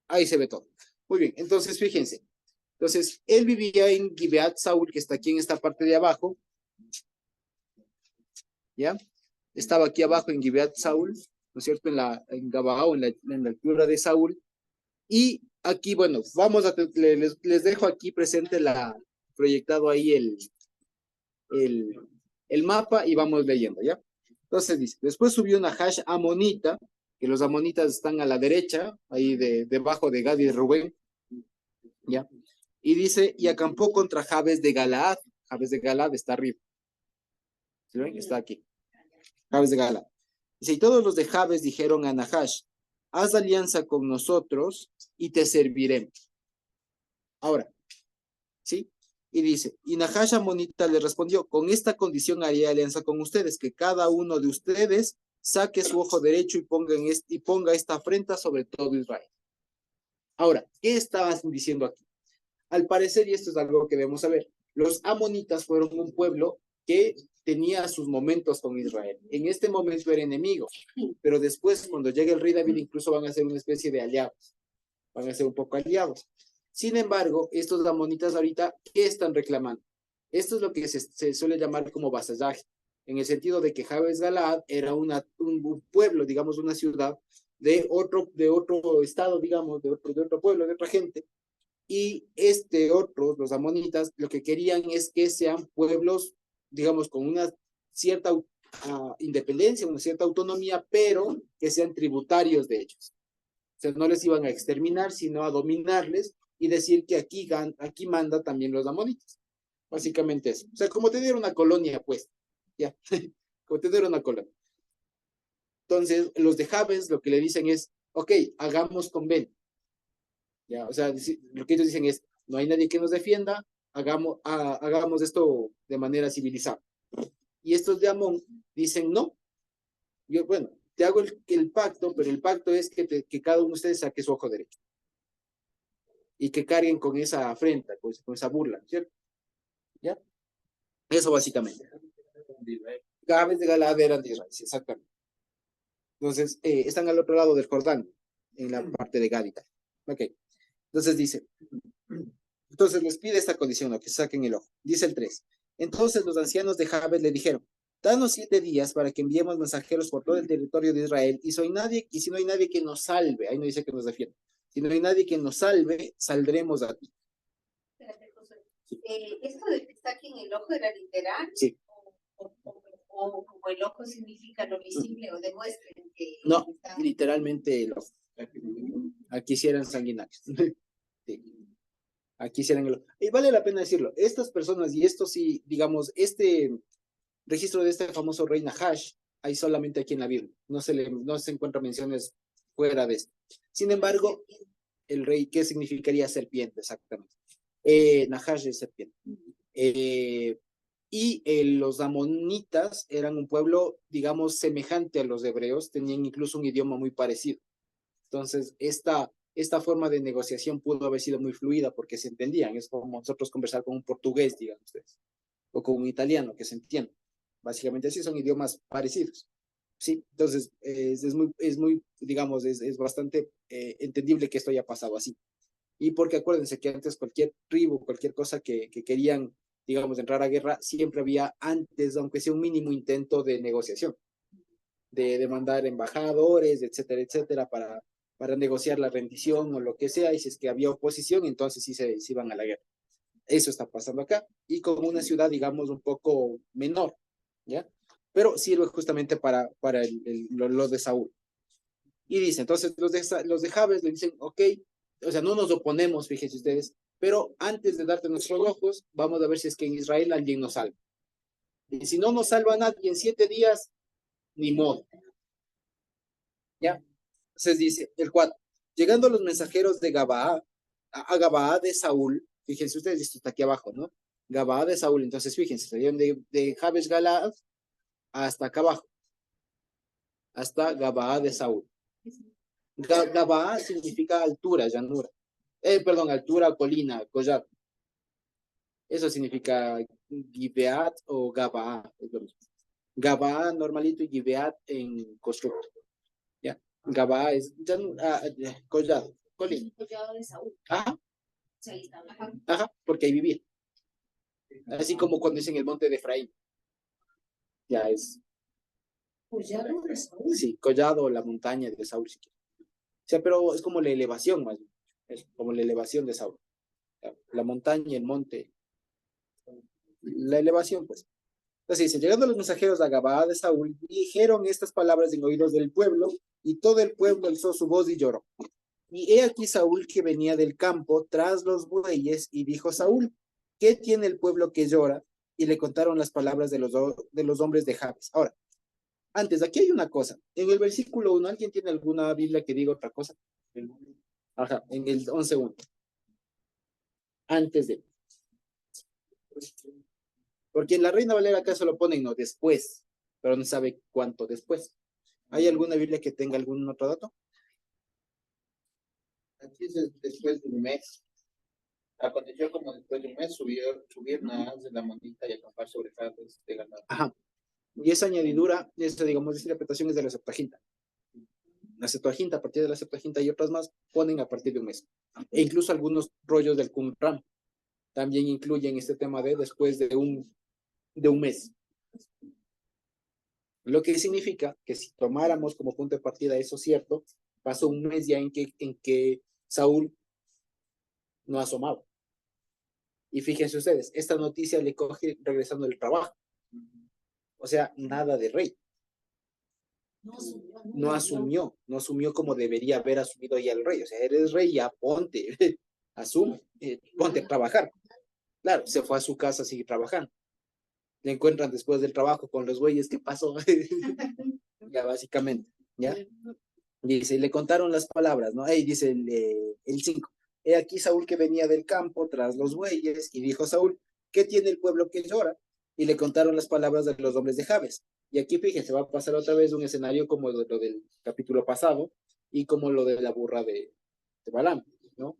Ahí se ve todo. Muy bien, entonces fíjense. Entonces, él vivía en Gibeat Saúl, que está aquí en esta parte de abajo. ¿Ya? Estaba aquí abajo en Gibeat Saúl, ¿no es cierto? En Gabao, en la altura de Saúl. Y aquí, bueno, vamos a, les dejo aquí presente proyectado ahí el mapa y vamos leyendo, ¿ya? Entonces dice, después subió Nahash amonita, que los amonitas están a la derecha, ahí debajo de Gad y de Rubén, ¿ya? Y dice, y acampó contra Jabes de Galaad. Jabes de Galaad está arriba. ¿Sí ven? Está aquí. Jabes de Galaad. Dice, y todos los de Jabes dijeron a Nahash, haz alianza con nosotros y te serviremos. Ahora, ¿sí? Y dice, y Nahash amonita le respondió, con esta condición haría alianza con ustedes, que cada uno de ustedes saque su ojo derecho y ponga esta afrenta sobre todo Israel. Ahora, ¿qué estaban diciendo aquí? Al parecer, y esto es algo que debemos saber, los amonitas fueron un pueblo que tenía sus momentos con Israel. En este momento era enemigo, pero después, cuando llegue el rey David, incluso van a ser una especie de aliados, van a ser un poco aliados. Sin embargo, estos amonitas ahorita, ¿qué están reclamando? Esto es lo que se suele llamar como vasallaje, en el sentido de que Jabes Galaad era un pueblo, digamos, una ciudad de otro estado, digamos, de otro pueblo, de otra gente, y los amonitas, lo que querían es que sean pueblos, digamos, con una cierta independencia, una cierta autonomía, pero que sean tributarios de ellos. O sea, no les iban a exterminar, sino a dominarles y decir que aquí manda también los amonitas. Básicamente eso. O sea, como tener una colonia, pues. Ya, como tener una colonia. Entonces, los de Jabes lo que le dicen es, ok, hagamos convenio. Ya, o sea, lo que ellos dicen es, no hay nadie que nos defienda, hagamos esto de manera civilizada. Y estos de Amón dicen, no, yo, bueno, te hago el pacto, pero el pacto es que cada uno de ustedes saque su ojo derecho. Y que carguen con esa afrenta, con esa burla, ¿cierto? ¿Ya? Eso básicamente. Jabes de Galaad eran de Israel, sí, exactamente. Entonces, están al otro lado del Jordán, en la parte de Gádita. Ok. Entonces dice, entonces les pide esta condición, ¿no? Que saquen el ojo. Dice el 3. Entonces los ancianos de Jabes le dijeron, danos 7 días para que enviemos mensajeros por todo el territorio de Israel, y si no hay nadie que nos salve, ahí no dice que nos defienda, si no hay nadie que nos salve, saldremos a ti. Espérate, José. ¿Esto de que está aquí en el ojo era literal? Sí. O el ojo significa lo visible o demuestren que... No, literalmente el ojo. Aquí sí eran sanguinarios. Sí. Aquí sí eran el ojo. Y vale la pena decirlo, estas personas, y esto sí, digamos, este registro de este famoso rey Nahash, hay solamente aquí en la Biblia. No se encuentran menciones fuera de esto. Sin embargo, el rey, ¿qué significaría serpiente exactamente? Nahash es serpiente. Los amonitas eran un pueblo, digamos, semejante a los hebreos, tenían incluso un idioma muy parecido. Entonces, esta forma de negociación pudo haber sido muy fluida porque se entendían. Es como nosotros conversar con un portugués, digamos ustedes, o con un italiano, que se entiende. Básicamente así son idiomas parecidos. Sí, entonces es muy, digamos, es bastante entendible que esto haya pasado así. Y porque acuérdense que antes cualquier tribu, cualquier cosa que querían, digamos, entrar a guerra, siempre había antes, aunque sea un mínimo intento de negociación, de mandar embajadores, etcétera, etcétera, para negociar la rendición o lo que sea, y si es que había oposición, entonces sí se iban a la guerra. Eso está pasando acá, y como una ciudad, digamos, un poco menor, ¿ya? Pero sirve justamente para lo de Saúl. Y dice, entonces los de Jabes le dicen, ok, o sea, no nos oponemos, fíjense ustedes, pero antes de darte nuestros ojos, vamos a ver si es que en Israel alguien nos salva. Y si no nos salva nadie en 7 días, ni modo. ¿Ya? Entonces dice, el 4, llegando los mensajeros de Gabaa, a Gabaa de Saúl, fíjense ustedes, esto está aquí abajo, ¿no? Gabaa de Saúl, entonces fíjense, salieron de Jabes Galaad hasta acá abajo, hasta Gabaa de Saúl. Gabaa significa altura, llanura. Perdón, altura, colina, collado. Eso significa Gibeat o Gabaa. Gabaa normalito y Gibeat en constructo. ¿Ya? Gabaa es collado, colina. El collado de Saúl. Ajá, Sí, ahí está. Ajá. ajá, porque ahí vivía. Así como cuando dicen el monte de Efraín. Ya es. Collado de Saúl. Sí, collado o la montaña de Saúl. Si quiere. O sea, pero es como la elevación más bien. Es como la elevación de Saúl. La montaña, el monte. La elevación, pues. Entonces dice, llegando los mensajeros a Gabaa de Saúl, dijeron estas palabras en oídos del pueblo, y todo el pueblo alzó su voz y lloró. Y he aquí Saúl que venía del campo tras los bueyes, y dijo Saúl, ¿qué tiene el pueblo que llora? Y le contaron las palabras de los hombres de Jabes. Ahora, antes, aquí hay una cosa. En el versículo 1, ¿alguien tiene alguna Biblia que diga otra cosa? Ajá, en el 11:1. Antes de. Porque en la Reina Valera acá solo ponen no después, pero no sabe cuánto después. ¿Hay alguna Biblia que tenga algún otro dato? Aquí es después de un mes. Aconteció como después de un mes subieron a de la monita y acampar sobre jardines de ganado. Ajá. Y esa añadidura, esa, digamos, esa interpretación es de la Septuaginta. La Septuaginta, a partir de la Septuaginta y otras más, ponen a partir de un mes. E incluso algunos rollos del Qumran también incluyen este tema de después de un mes. Lo que significa que si tomáramos como punto de partida eso cierto, pasó un mes ya en que Saúl no asomaba. Y fíjense ustedes, esta noticia le coge regresando del trabajo. O sea, nada de rey. No asumió como debería haber asumido ya el rey. O sea, eres rey, ya ponte, asume, ponte a trabajar. Claro, se fue a su casa a seguir trabajando. Le encuentran después del trabajo con los güeyes, ¿qué pasó? Ya básicamente, ¿ya? Dice, y le contaron las palabras, ¿no? Ahí dice el 5. He aquí Saúl que venía del campo tras los bueyes, y dijo Saúl, ¿qué tiene el pueblo que llora? Y le contaron las palabras de los hombres de Jabes. Y aquí, fíjense, va a pasar otra vez un escenario como lo del capítulo pasado, y como lo de la burra de Balaam, ¿no?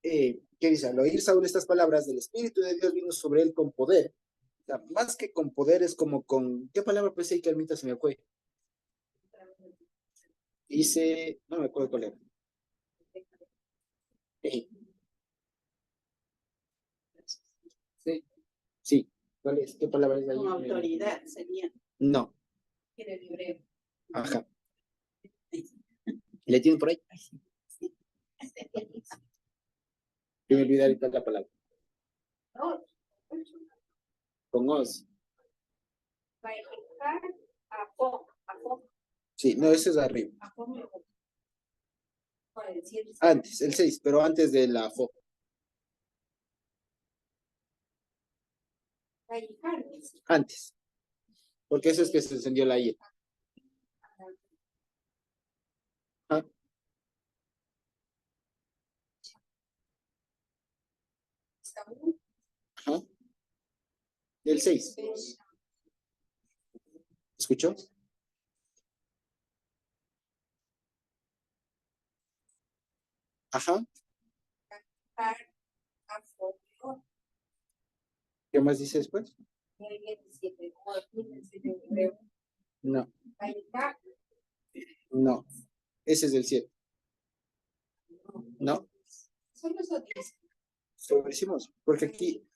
¿Qué dice? Al oír Saúl estas palabras, del Espíritu de Dios vino sobre él con poder. O sea, más que con poder, es como con, ¿qué palabra pensé ahí que ahorita se me fue? Dice, no me acuerdo cuál era. Sí, sí. ¿Cuál es? ¿Qué palabra es ahí? Con autoridad sería. No. En el hebreo. Ajá. ¿Le tienen por ahí? Yo me olvidé ahorita la palabra. Con os. Sí, no, ese es arriba. Antes, el 6, pero antes de la fo. Antes. Porque eso es que se encendió la I. ¿Ah? Ajá. El 6. ¿Escuchó? Ajá. ¿Qué más dice después? No. No. Ese es el 7. No. Solo decimos, porque aquí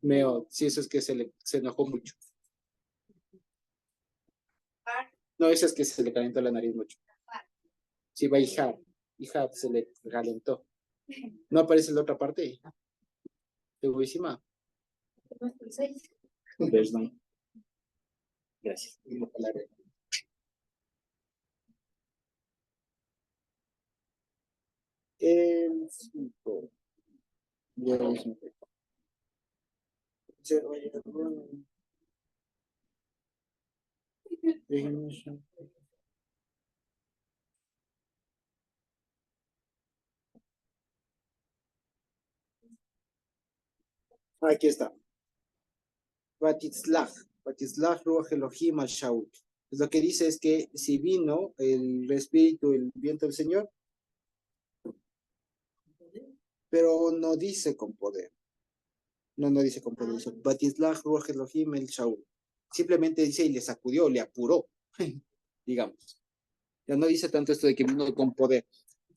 Meo, sí, eso es que se enojó mucho. No, eso es que se le calentó la nariz mucho. Sí, va hija se le calentó. ¿No aparece en la otra parte? Segurísima. Perdón. Gracias. El 5. Aquí está. Batislach Ruach Elohim al Shaul. Pues lo que dice es que si vino el espíritu, el viento del Señor, pero no dice con poder. No dice con poder. Dice Batislach Ruach Elohim el Shaul. Simplemente dice y le sacudió, le apuró, digamos. Ya no dice tanto esto de que vino con poder.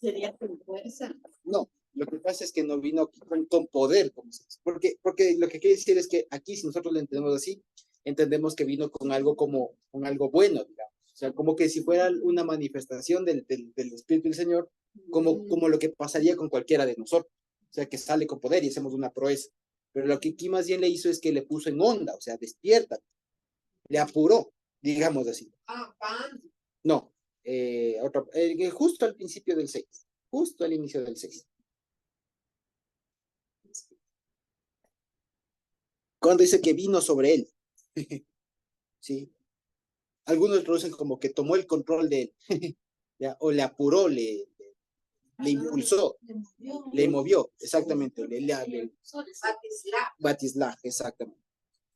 ¿Sería con fuerza? No, lo que pasa es que no vino con poder, como se dice. Porque lo que quiere decir es que aquí, si nosotros lo entendemos así, entendemos que vino con algo con algo bueno, digamos. O sea, como que si fuera una manifestación del Espíritu del Señor, como lo que pasaría con cualquiera de nosotros. O sea, que sale con poder y hacemos una proeza. Pero lo que aquí más bien le hizo es que le puso en onda, o sea, despierta, le apuró, digamos así. No, justo al principio del 6, justo al inicio del 6. Cuando dice que vino sobre él, ¿sí? Algunos traducen como que tomó el control de él, ¿ya? O le apuró, le impulsó, le movió, exactamente, Batislach, exactamente.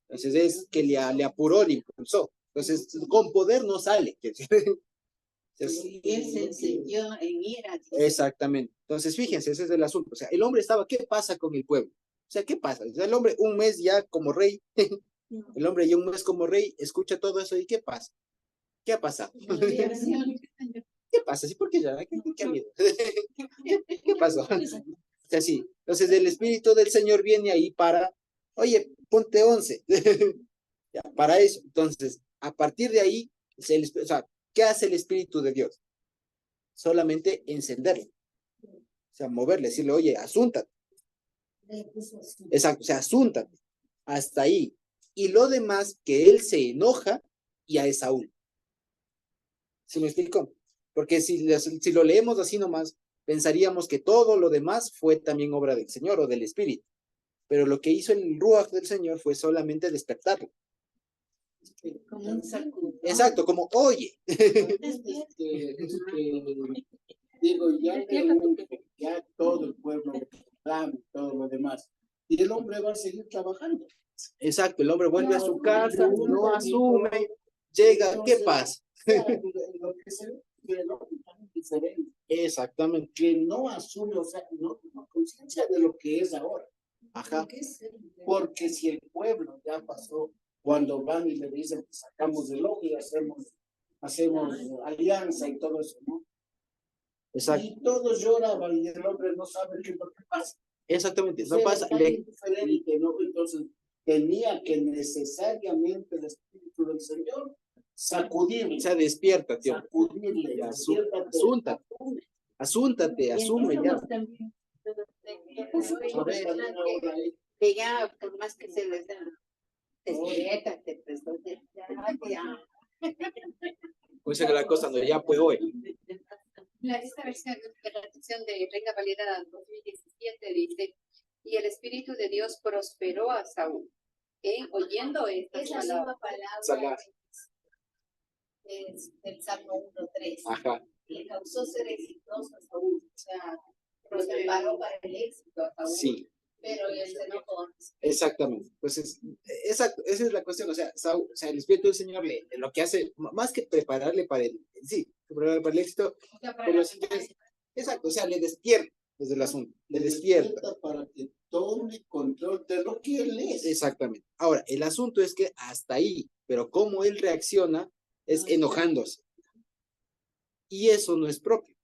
Entonces es que le apuró, le impulsó. Entonces, con poder no sale. Y él se encendió en ira. Exactamente. Entonces, fíjense, ese es el asunto. O sea, el hombre estaba, ¿qué pasa con el pueblo? O sea, ¿qué pasa? O sea, el hombre un mes ya como rey, el hombre ya un mes como rey, escucha todo eso y ¿qué pasa? ¿Qué ha pasado? ¿Qué pasa? ¿Sí? ¿Por qué ya? ¿Qué ha habido? ¿Qué pasó? O sea, sí. Entonces, el Espíritu del Señor viene ahí para, oye, ponte 11. Ya, para eso. Entonces, a partir de ahí, o sea, ¿qué hace el Espíritu de Dios? Solamente encenderlo. O sea, moverle, decirle, oye, asúntate. Exacto, o sea, asúntate. Hasta ahí. Y lo demás, que él se enoja y a Esaú. ¿Sí me explico? Porque si lo leemos así nomás, pensaríamos que todo lo demás fue también obra del Señor o del Espíritu. Pero lo que hizo el Ruach del Señor fue solamente despertarlo. Como un sacudo. Exacto, como, oye. Digo, ya todo el pueblo reclama y todo lo demás. Y el hombre va a seguir trabajando. Exacto, el hombre vuelve a su casa, no asume, llega, ¿qué pasa? Lo que se ve que el hombre es diferente. Exactamente. Que no asume, o sea, no conciencia de lo que es ahora. Ajá. Porque si el pueblo ya pasó, cuando van y le dicen que sacamos del ojo y hacemos alianza y todo eso, ¿no? Exacto. Y todos lloraban y el hombre no sabe qué es lo que pasa. Exactamente, no pasa. Diferente, ¿no? Entonces tenía que necesariamente el Espíritu del Señor sacudirle. O sea, despierta, tío. Sacudirle. Asúntate, asume ya. Que ya, por más que se les da, despiértate, pues, ya. Pues que la cosa no, ya pues hoy. Esta versión de la traducción de Reina Valera 2017 dice, y el Espíritu de Dios prosperó a Saúl. Oyendo estas palabras, es del Salmo 1:3. Ajá. Le causó ser exitoso a Saúl. O sea, lo preparó para el éxito a Saúl. Sí. Pero él se enojó. Exactamente. Pues esa es la cuestión. O sea, el Espíritu del Señor lo que hace, más que prepararle para el éxito, exacto, o sea, le despierta desde el asunto, le despierta para que tome control de lo que él es. Exactamente. Ahora, el asunto es que hasta ahí, pero cómo él reacciona es enojándose. Y eso no es propio.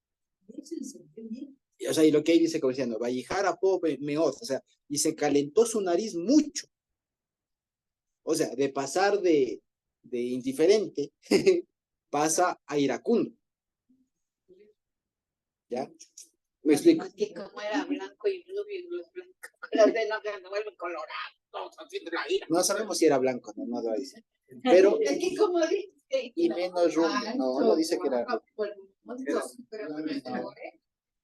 O sea, y lo que ahí dice como diciendo, Vallejara pobre meot, o sea, y se calentó su nariz mucho. O sea, de pasar de indiferente, pasa a iracundo. ¿Ya? Me explico. Es que como era blanco y rubio, y los blancos, las venas se vuelven colorados, así de la ira. No sabemos si era blanco, no lo dice. Pero, Es que como dice, y menos rubio, no dice que era rubio.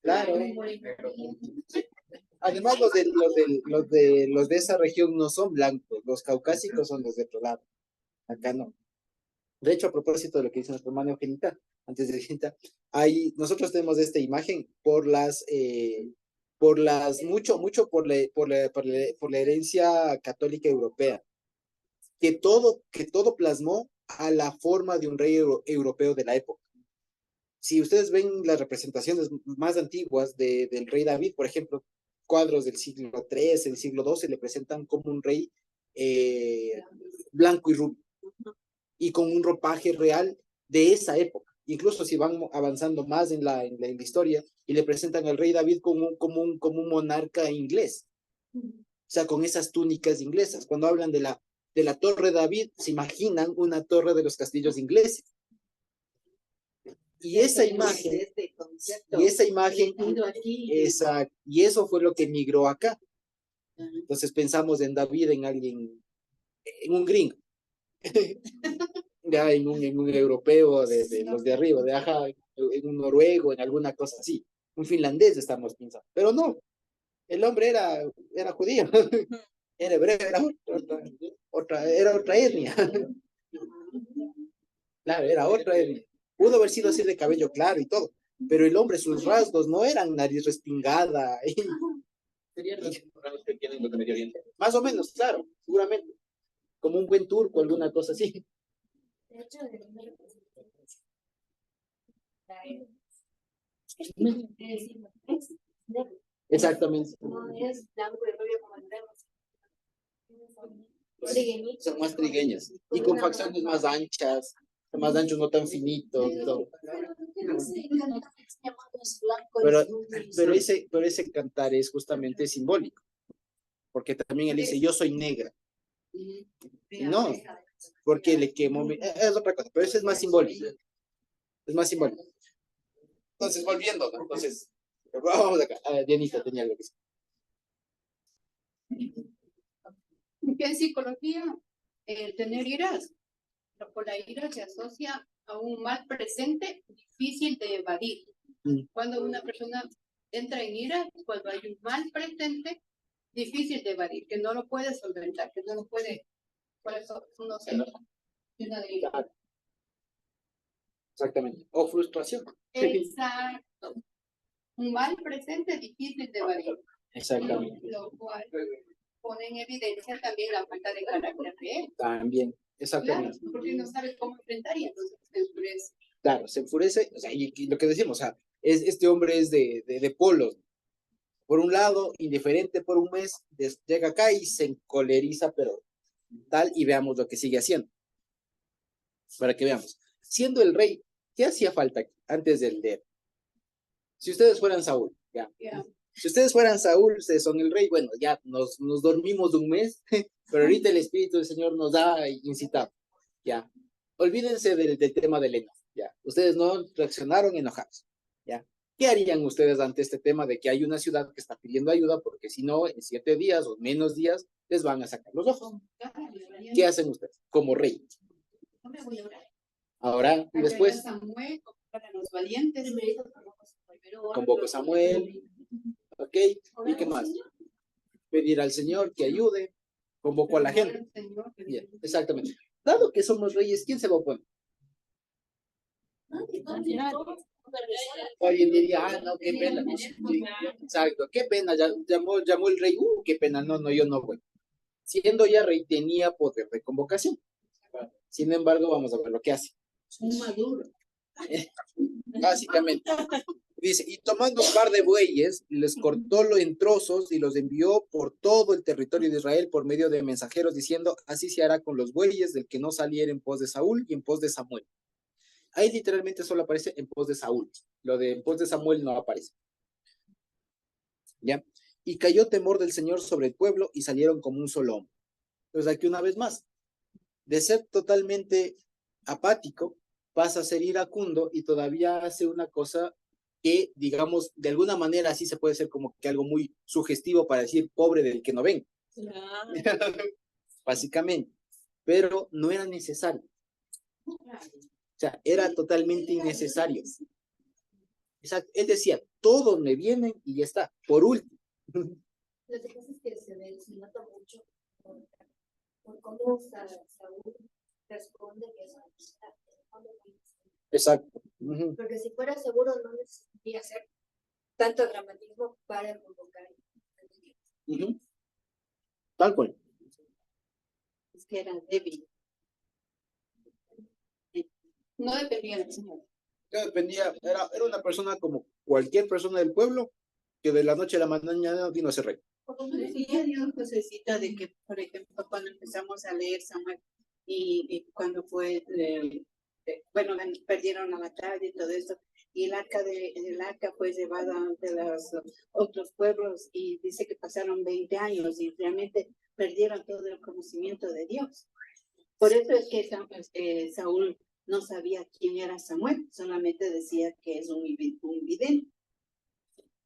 Claro. Además, los de esa región no son blancos, los caucásicos son los de otro lado. Acá no. De hecho, a propósito de lo que dice nuestro hermano Eugenita, antes de Eugenita, nosotros tenemos esta imagen por mucho por la herencia católica europea, que todo plasmó a la forma de un rey europeo de la época. Si ustedes ven las representaciones más antiguas del rey David, por ejemplo, cuadros del siglo III, del siglo XII, le presentan como un rey blanco y rubio, y con un ropaje real de esa época. Incluso si van avanzando más en la historia, y le presentan al rey David como un monarca inglés, o sea, con esas túnicas inglesas. Cuando hablan de la Torre de David, se imaginan una torre de los castillos ingleses. Y esa imagen, y eso fue lo que migró acá. Entonces pensamos en David, en alguien, en un gringo, ya en un europeo de los de arriba, en un noruego, en alguna cosa así, un finlandés estamos pensando, pero no, el hombre era judío, era hebreo, era otra etnia, claro, era otra etnia. Pudo haber sido así de cabello claro y todo, pero el hombre, sus rasgos no eran nariz respingada. Serían los que tienen los de Medio Oriente. Más o menos, claro, seguramente. Como un buen turco, alguna cosa así. Exactamente. Son más trigueñas. Y con facciones más anchas, más anchos, no tan finitos. Todo. Pero ese cantar es justamente simbólico. Porque también él dice, yo soy negra. Y no, porque le quemó. Es otra cosa, pero eso es más simbólico. Es más simbólico. Entonces, volviendo, ¿no? Entonces, vamos acá. Dianita tenía algo que decir. Que en psicología, el tener iras, por la ira se asocia a un mal presente difícil de evadir. Cuando una persona entra en ira, cuando hay un mal presente difícil de evadir, que no lo puede solventar, que no lo puede, por eso uno se enoja. Exactamente. O frustración. Exacto. Un mal presente difícil de evadir. Exactamente. Lo cual pone en evidencia también la falta de carácter de él. También, exactamente. Claro, porque no sabe cómo enfrentar y entonces se enfurece. Claro, se enfurece, o sea, y lo que decimos, o sea, este hombre es de polos. Por un lado, indiferente por un mes, llega acá y se encoleriza, pero tal, y veamos lo que sigue haciendo. Para que veamos. Siendo el rey, ¿qué hacía falta aquí, antes del de él? Si ustedes fueran Saúl, ya. Yeah. Si ustedes fueran Saúl, ustedes son el rey, bueno, ya nos dormimos un mes, pero ahorita el Espíritu del Señor nos ha incitado, ya. Olvídense del tema del enojo, ya. Ustedes no reaccionaron enojados, ya. ¿Qué harían ustedes ante este tema de que hay una ciudad que está pidiendo ayuda porque si no, en 7 días o menos días, les van a sacar los ojos? ¿Qué hacen ustedes como rey? Ahora, y después, Samuel, para los valientes, convoco a Samuel, ¿ok? ¿Y qué más? Pedir al Señor que ayude, convoco a la gente. Bien, exactamente. Dado que somos reyes, ¿quién se va a oponer? Alguien diría, no, qué pena. Exacto, qué pena, llamó el rey, qué pena, no, yo no voy. Siendo ya rey, tenía poder de convocación. Sin embargo, vamos a ver lo que hace. Un maduro. Básicamente. Dice, y tomando un par de bueyes, les cortólo en trozos y los envió por todo el territorio de Israel por medio de mensajeros, diciendo, así se hará con los bueyes del que no saliera en pos de Saúl y en pos de Samuel. Ahí literalmente solo aparece en pos de Saúl. Lo de en pos de Samuel no aparece. ¿ya? Y cayó temor del Señor sobre el pueblo y salieron como un solo hombre. Entonces aquí una vez más, de ser totalmente apático, pasa a ser iracundo y todavía hace una cosa que, digamos, de alguna manera así se puede ser como que algo muy sugestivo para decir pobre del que no ven. Básicamente, pero no era necesario. O sea, era totalmente innecesario. Exacto. Él decía, todos me vienen y ya está, por último. Lo que pasa es que se nota mucho por cómo Saúl responde que es amistad. Exacto. Porque si fuera seguro no necesitaría hacer tanto dramatismo para convocar. Tal cual. Es que era débil. No dependía del Señor. Dependía, era una persona como cualquier persona del pueblo que de la noche a la mañana vino a ser rey. Como decía Dios, Josécita, de que, por ejemplo, cuando empezamos a leer Samuel y cuando fue, bueno, perdieron la batalla y todo eso, y el arca fue llevada ante los otros pueblos y dice que pasaron 20 años y realmente perdieron todo el conocimiento de Dios. Por eso es que Saúl no sabía quién era Samuel, solamente decía que es un vidente.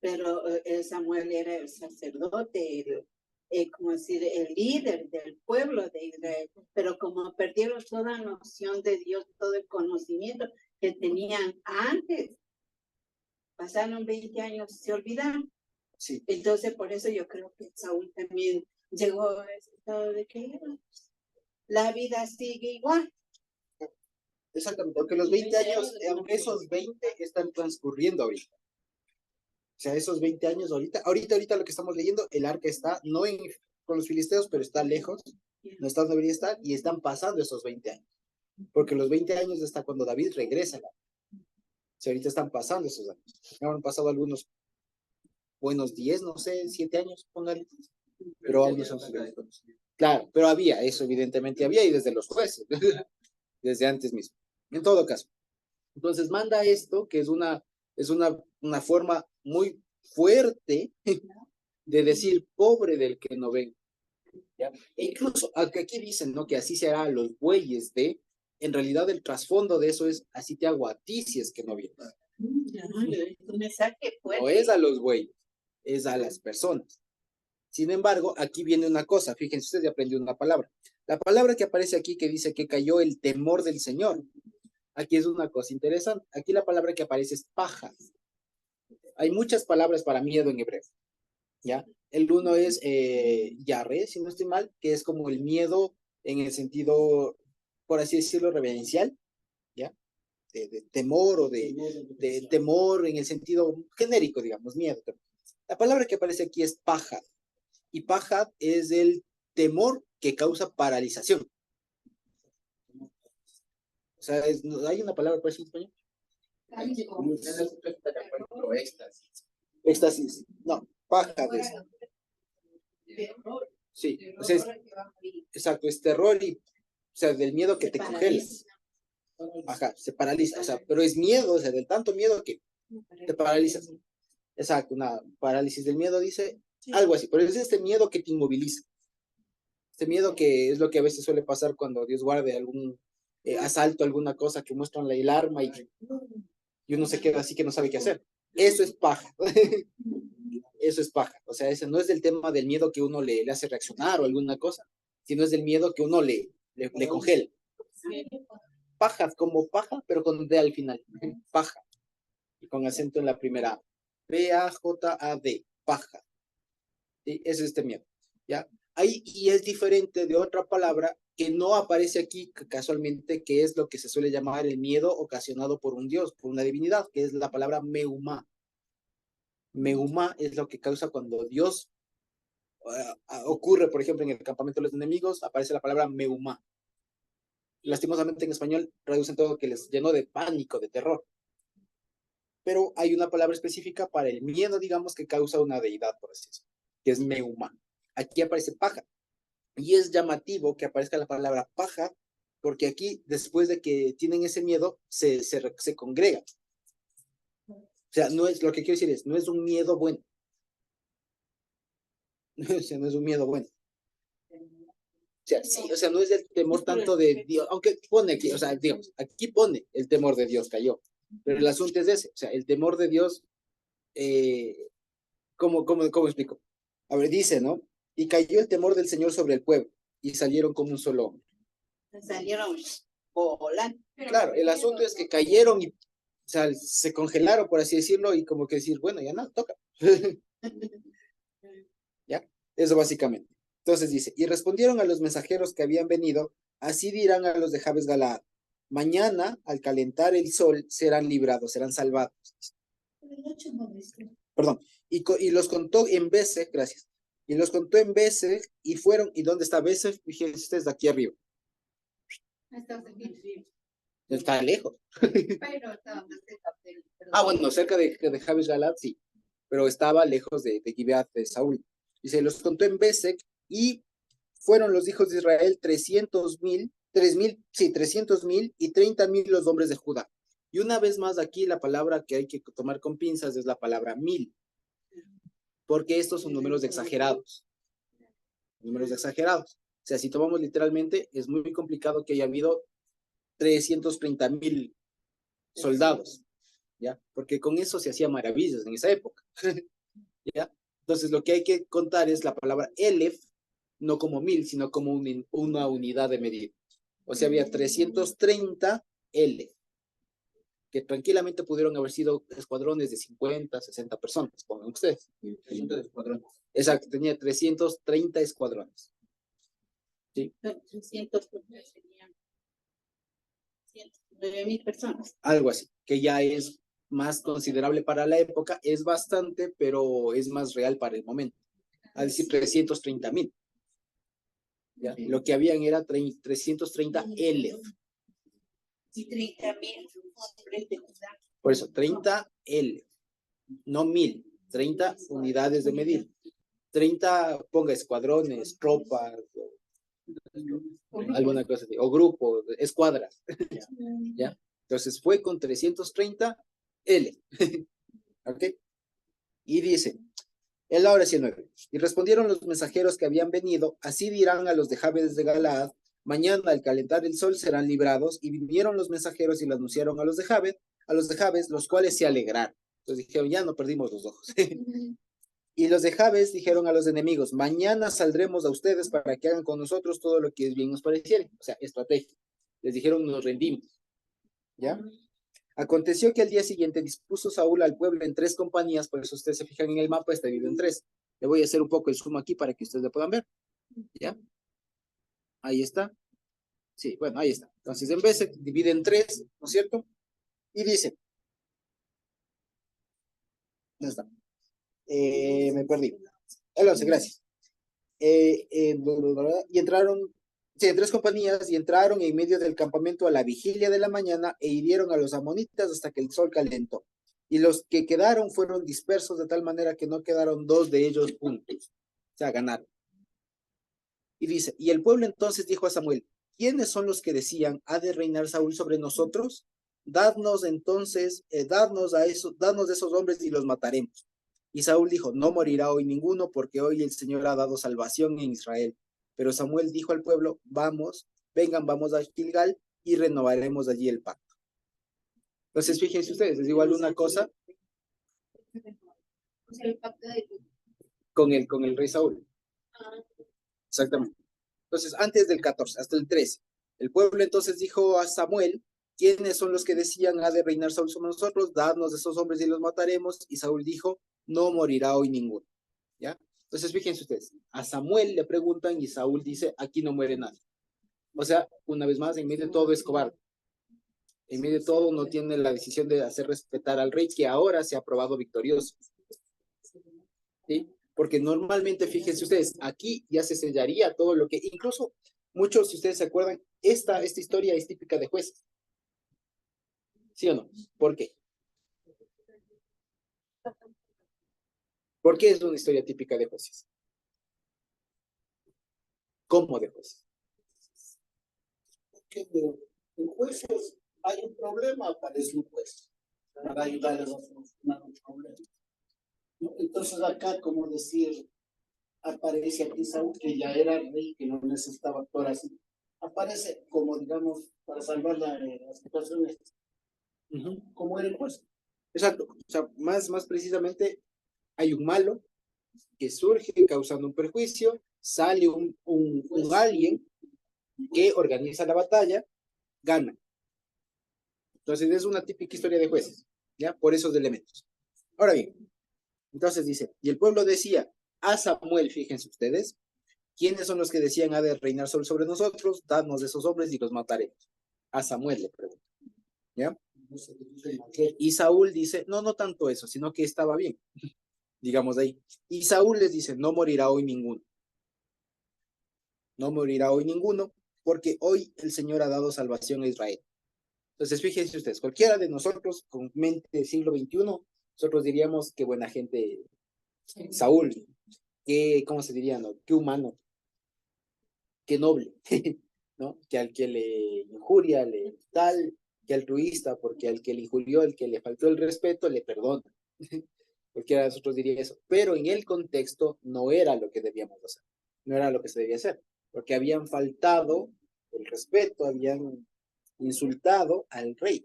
Pero Samuel era el sacerdote, como decir, el líder del pueblo de Israel, pero como perdieron toda noción de Dios, todo el conocimiento que tenían antes, pasaron 20 años, se olvidaron. Sí. Entonces, por eso yo creo que Saúl también llegó a ese estado de que la vida sigue igual. Exactamente, porque los 20 años, aunque esos 20 están transcurriendo ahorita. O sea, esos 20 años ahorita lo que estamos leyendo, el arca está no con los filisteos, pero está lejos, no está donde debería estar, y están pasando esos 20 años. Porque los 20 años hasta cuando David regresa. O sea, ahorita están pasando esos años. Ya han pasado algunos buenos 10, no sé, 7 años, póngale. Pero aún no son suficientes. Claro, pero había, eso evidentemente había, y desde los jueces, desde antes mismo. En todo caso. Entonces manda esto, que es una forma muy fuerte de decir pobre del que no ven. ¿Ya? E incluso aquí dicen, ¿no? Que así se hará a los bueyes de, en realidad el trasfondo de eso es, así te hago a ti si es que no vienes. Un mensaje fuerte. No es a los bueyes, es a las personas. Sin embargo, aquí viene una cosa, fíjense, usted ya aprendió una palabra. La palabra que aparece aquí que dice que cayó el temor del Señor. Aquí es una cosa interesante. Aquí la palabra que aparece es paja. Hay muchas palabras para miedo en hebreo, ¿ya? El uno es yarre, si no estoy mal, que es como el miedo en el sentido, por así decirlo, reverencial, ¿ya? De temor o de temor en el sentido genérico, digamos, miedo. La palabra que aparece aquí es paja, y paja es el temor que causa paralización. O sea, ¿hay una palabra para eso en español? Éxtasis. No, paja. Sí, o sea, exacto, es terror y, o sea, del miedo que te congela. Ajá, se paraliza, o sea, pero es miedo, o sea, del tanto miedo que te paralizas. Exacto, una parálisis del miedo, dice, algo así, pero es este miedo que te inmoviliza. Este miedo que es lo que a veces suele pasar cuando Dios guarde algún asalto, alguna cosa que muestran la alarma y uno se queda así que no sabe qué hacer. Eso es paja. Eso es paja. O sea, ese no es el tema del miedo que uno le hace reaccionar o alguna cosa, sino es del miedo que uno le congela. Paja, como paja, pero con D al final. Paja. Y con acento en la primera A. P-A-J-A-D. Paja. ¿Sí? Ese es este miedo. ¿Ya? Ahí, y es diferente de otra palabra que no aparece aquí casualmente, que es lo que se suele llamar el miedo ocasionado por un dios, por una divinidad, que es la palabra meumá. Meumá es lo que causa cuando Dios ocurre, por ejemplo, en el campamento de los enemigos, aparece la palabra meumá. Lastimosamente en español traducen todo que les llenó de pánico, de terror. Pero hay una palabra específica para el miedo, digamos, que causa una deidad, por así decirlo, que es meumá. Aquí aparece paja. Y es llamativo que aparezca la palabra paja, porque aquí, después de que tienen ese miedo, se congregan. O sea, no es, lo que quiero decir es, no es un miedo bueno. O sea, no es un miedo bueno. O sea, sí, o sea, no es el temor tanto de Dios, aunque pone aquí, o sea, digamos, aquí pone el temor de Dios cayó, pero el asunto es ese, o sea, el temor de Dios, ¿cómo explico? A ver, dice, ¿no? Y cayó el temor del Señor sobre el pueblo, y salieron como un solo hombre. Salieron volando. Claro, el asunto es que cayeron y, o sea, se congelaron, por así decirlo, y como que decir, bueno, ya nada, toca. ¿Ya? Eso básicamente. Entonces dice, y respondieron a los mensajeros que habían venido, así dirán a los de Jabes Galaad, mañana, al calentar el sol, serán librados, serán salvados. Perdón, y los contó en Besek, gracias, y los contó en Besek, y fueron, ¿y dónde está Besek? Fíjense ustedes, de aquí arriba. Está lejos. Pero estaba más cerca Ah, bueno, cerca de Jabes Galaad, sí, pero estaba lejos de Gibeat de Saúl. Dice, los contó en Besek, y fueron los hijos de Israel 300,000, 3,000, sí, 300,000 y 30,000 los hombres de Judá. Y una vez más aquí la palabra que hay que tomar con pinzas es la palabra 1,000, porque estos son números exagerados. Números exagerados. O sea, si tomamos literalmente, es muy complicado que haya habido 330,000 soldados, ¿ya? Porque con eso se hacía maravillas en esa época, ¿ya? Entonces lo que hay que contar es la palabra Elef, no como 1,000, sino como una unidad de medida. O sea, había 330 L, que tranquilamente pudieron haber sido escuadrones de 50, 60 personas, pongan ustedes. 300 escuadrones. Exacto, tenía 330 escuadrones. ¿Sí? 300 serían 109,000 personas. Algo así, que ya es más considerable para la época, es bastante, pero es más real para el momento. A decir 330,000. ¿Ya? Lo que habían era 330 L. Y 30,000 hombres de Judá. Por eso, 30 L, no 1,000, 30 unidades de medida. 30, ponga escuadrones, tropas, alguna cosa así, o grupos, escuadras. ¿Ya? Entonces fue con 330 L. ¿Ok? Y dice, el ahora 19. Y respondieron los mensajeros que habían venido, así dirán a los de Jabes de Galaad, mañana al calentar el sol serán librados. Y vinieron los mensajeros y lo anunciaron a los de Jabes, los cuales se alegraron. Entonces dijeron, ya no perdimos los ojos. Y los de Jabes dijeron a los enemigos, mañana saldremos a ustedes para que hagan con nosotros todo lo que es bien nos pareciere. O sea, estrategia. Les dijeron, nos rendimos. ¿Ya? Aconteció que al día siguiente dispuso Saúl al pueblo en 3 compañías, por eso ustedes se fijan en el mapa, está dividido en 3. Le voy a hacer un poco el zoom aquí para que ustedes lo puedan ver. ¿Ya? Ahí está. Sí, bueno, ahí está. Entonces, en vez se divide en 3, ¿no es cierto? Y dice, ¿dónde está? Me perdí. El 11, gracias. Y entraron, sí, en 3 compañías, y entraron en medio del campamento a la vigilia de la mañana e hirieron a los amonitas hasta que el sol calentó. Y los que quedaron fueron dispersos de tal manera que no quedaron 2 de ellos juntos. O sea, ganaron. Y dice, y el pueblo entonces dijo a Samuel, ¿quiénes son los que decían, ha de reinar Saúl sobre nosotros? Dadnos entonces, dadnos de esos hombres y los mataremos. Y Saúl dijo, no morirá hoy ninguno, porque hoy el Señor ha dado salvación en Israel. Pero Samuel dijo al pueblo, vamos, vengan, vamos a Gilgal y renovaremos allí el pacto. Entonces, fíjense ustedes, es igual una cosa con el rey Saúl. Exactamente. Entonces, antes del 14, hasta el 13, el pueblo entonces dijo a Samuel, ¿quiénes son los que decían, ha de reinar Saúl sobre nosotros? Dadnos de esos hombres y los mataremos. Y Saúl dijo, no morirá hoy ninguno. ¿Ya? Entonces, fíjense ustedes, a Samuel le preguntan y Saúl dice, aquí no muere nadie. O sea, una vez más, en medio de todo es cobarde. En medio de todo no tiene la decisión de hacer respetar al rey que ahora se ha probado victorioso. ¿Sí? Porque normalmente, fíjense ustedes, aquí ya se sellaría todo lo que, incluso muchos, si ustedes se acuerdan, esta historia es típica de jueces. ¿Sí o no? ¿Por qué? ¿Por qué es una historia típica de jueces? ¿Cómo de jueces? Porque en jueces hay un problema, aparece un juez para ayudarles a solucionar un problema. ¿No? Entonces acá, como decir, aparece aquí Saúl, que ya era rey, que no necesitaba actuar así. Aparece como, digamos, para salvar la situación, Ujú. como era el juez. Exacto. O sea, más precisamente, hay un malo que surge causando un perjuicio, sale un alguien que organiza la batalla, gana. Entonces es una típica historia de jueces, ¿ya? Por esos elementos. Ahora bien, entonces dice, y el pueblo decía a Samuel, fíjense ustedes, ¿quiénes son los que decían ha de reinar sobre nosotros? Dadnos de esos hombres y los mataremos. A Samuel le pregunta, ¿ya? Y Saúl dice, no, no tanto eso, sino que estaba bien, digamos de ahí. Y Saúl les dice, no morirá hoy ninguno. No morirá hoy ninguno, porque hoy el Señor ha dado salvación a Israel. Entonces, fíjense ustedes, cualquiera de nosotros con mente del siglo XXI, nosotros diríamos qué buena gente Saúl, qué, ¿cómo se diría, no? Qué humano, qué noble, ¿no? Que al que le injuria, le tal, que altruista, porque al que le injurió, al que le faltó el respeto, le perdona. Cualquiera de nosotros diría eso. Pero en el contexto no era lo que debíamos hacer, no era lo que se debía hacer, porque habían faltado el respeto, habían insultado al rey,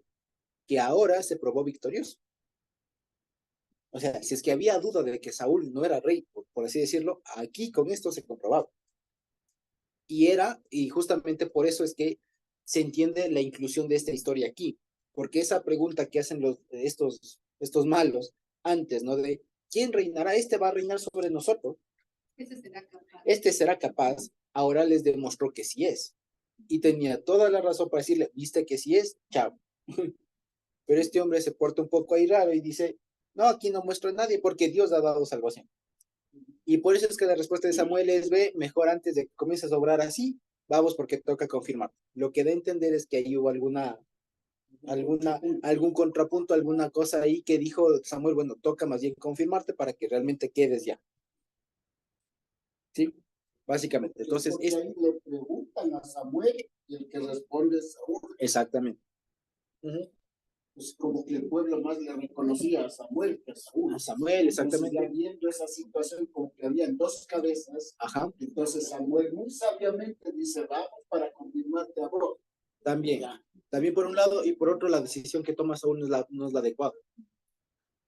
que ahora se probó victorioso. O sea, si es que había duda de que Saúl no era rey, por así decirlo, aquí con esto se comprobaba. Y justamente por eso es que se entiende la inclusión de esta historia aquí, porque esa pregunta que hacen estos malos antes, ¿no? De ¿quién reinará? Este va a reinar sobre nosotros. Ese será capaz. Este será capaz, ahora les demostró que sí es. Y tenía toda la razón para decirle, viste que sí es, chao. Pero este hombre se porta un poco ahí raro y dice, no, aquí no muestro a nadie porque Dios ha dado salvación. Y por eso es que la respuesta de Samuel es, ve, mejor antes de que comiences a obrar así, vamos porque toca confirmar. Lo que da a entender es que ahí hubo algún contrapunto, alguna cosa ahí que dijo Samuel, bueno, toca más bien confirmarte para que realmente quedes ya. ¿Sí? Básicamente. Entonces, porque ahí le preguntan a Samuel y el que responde es Saúl. Exactamente. Uh-huh. Pues como que el pueblo más le reconocía a Samuel que a Saúl. A Samuel, exactamente. Entonces, ya viendo esa situación como que habían dos cabezas, ajá, entonces Samuel muy sabiamente dice, vamos para confirmarte a vos. También, también por un lado, y por otro la decisión que toma Saúl no es la adecuada.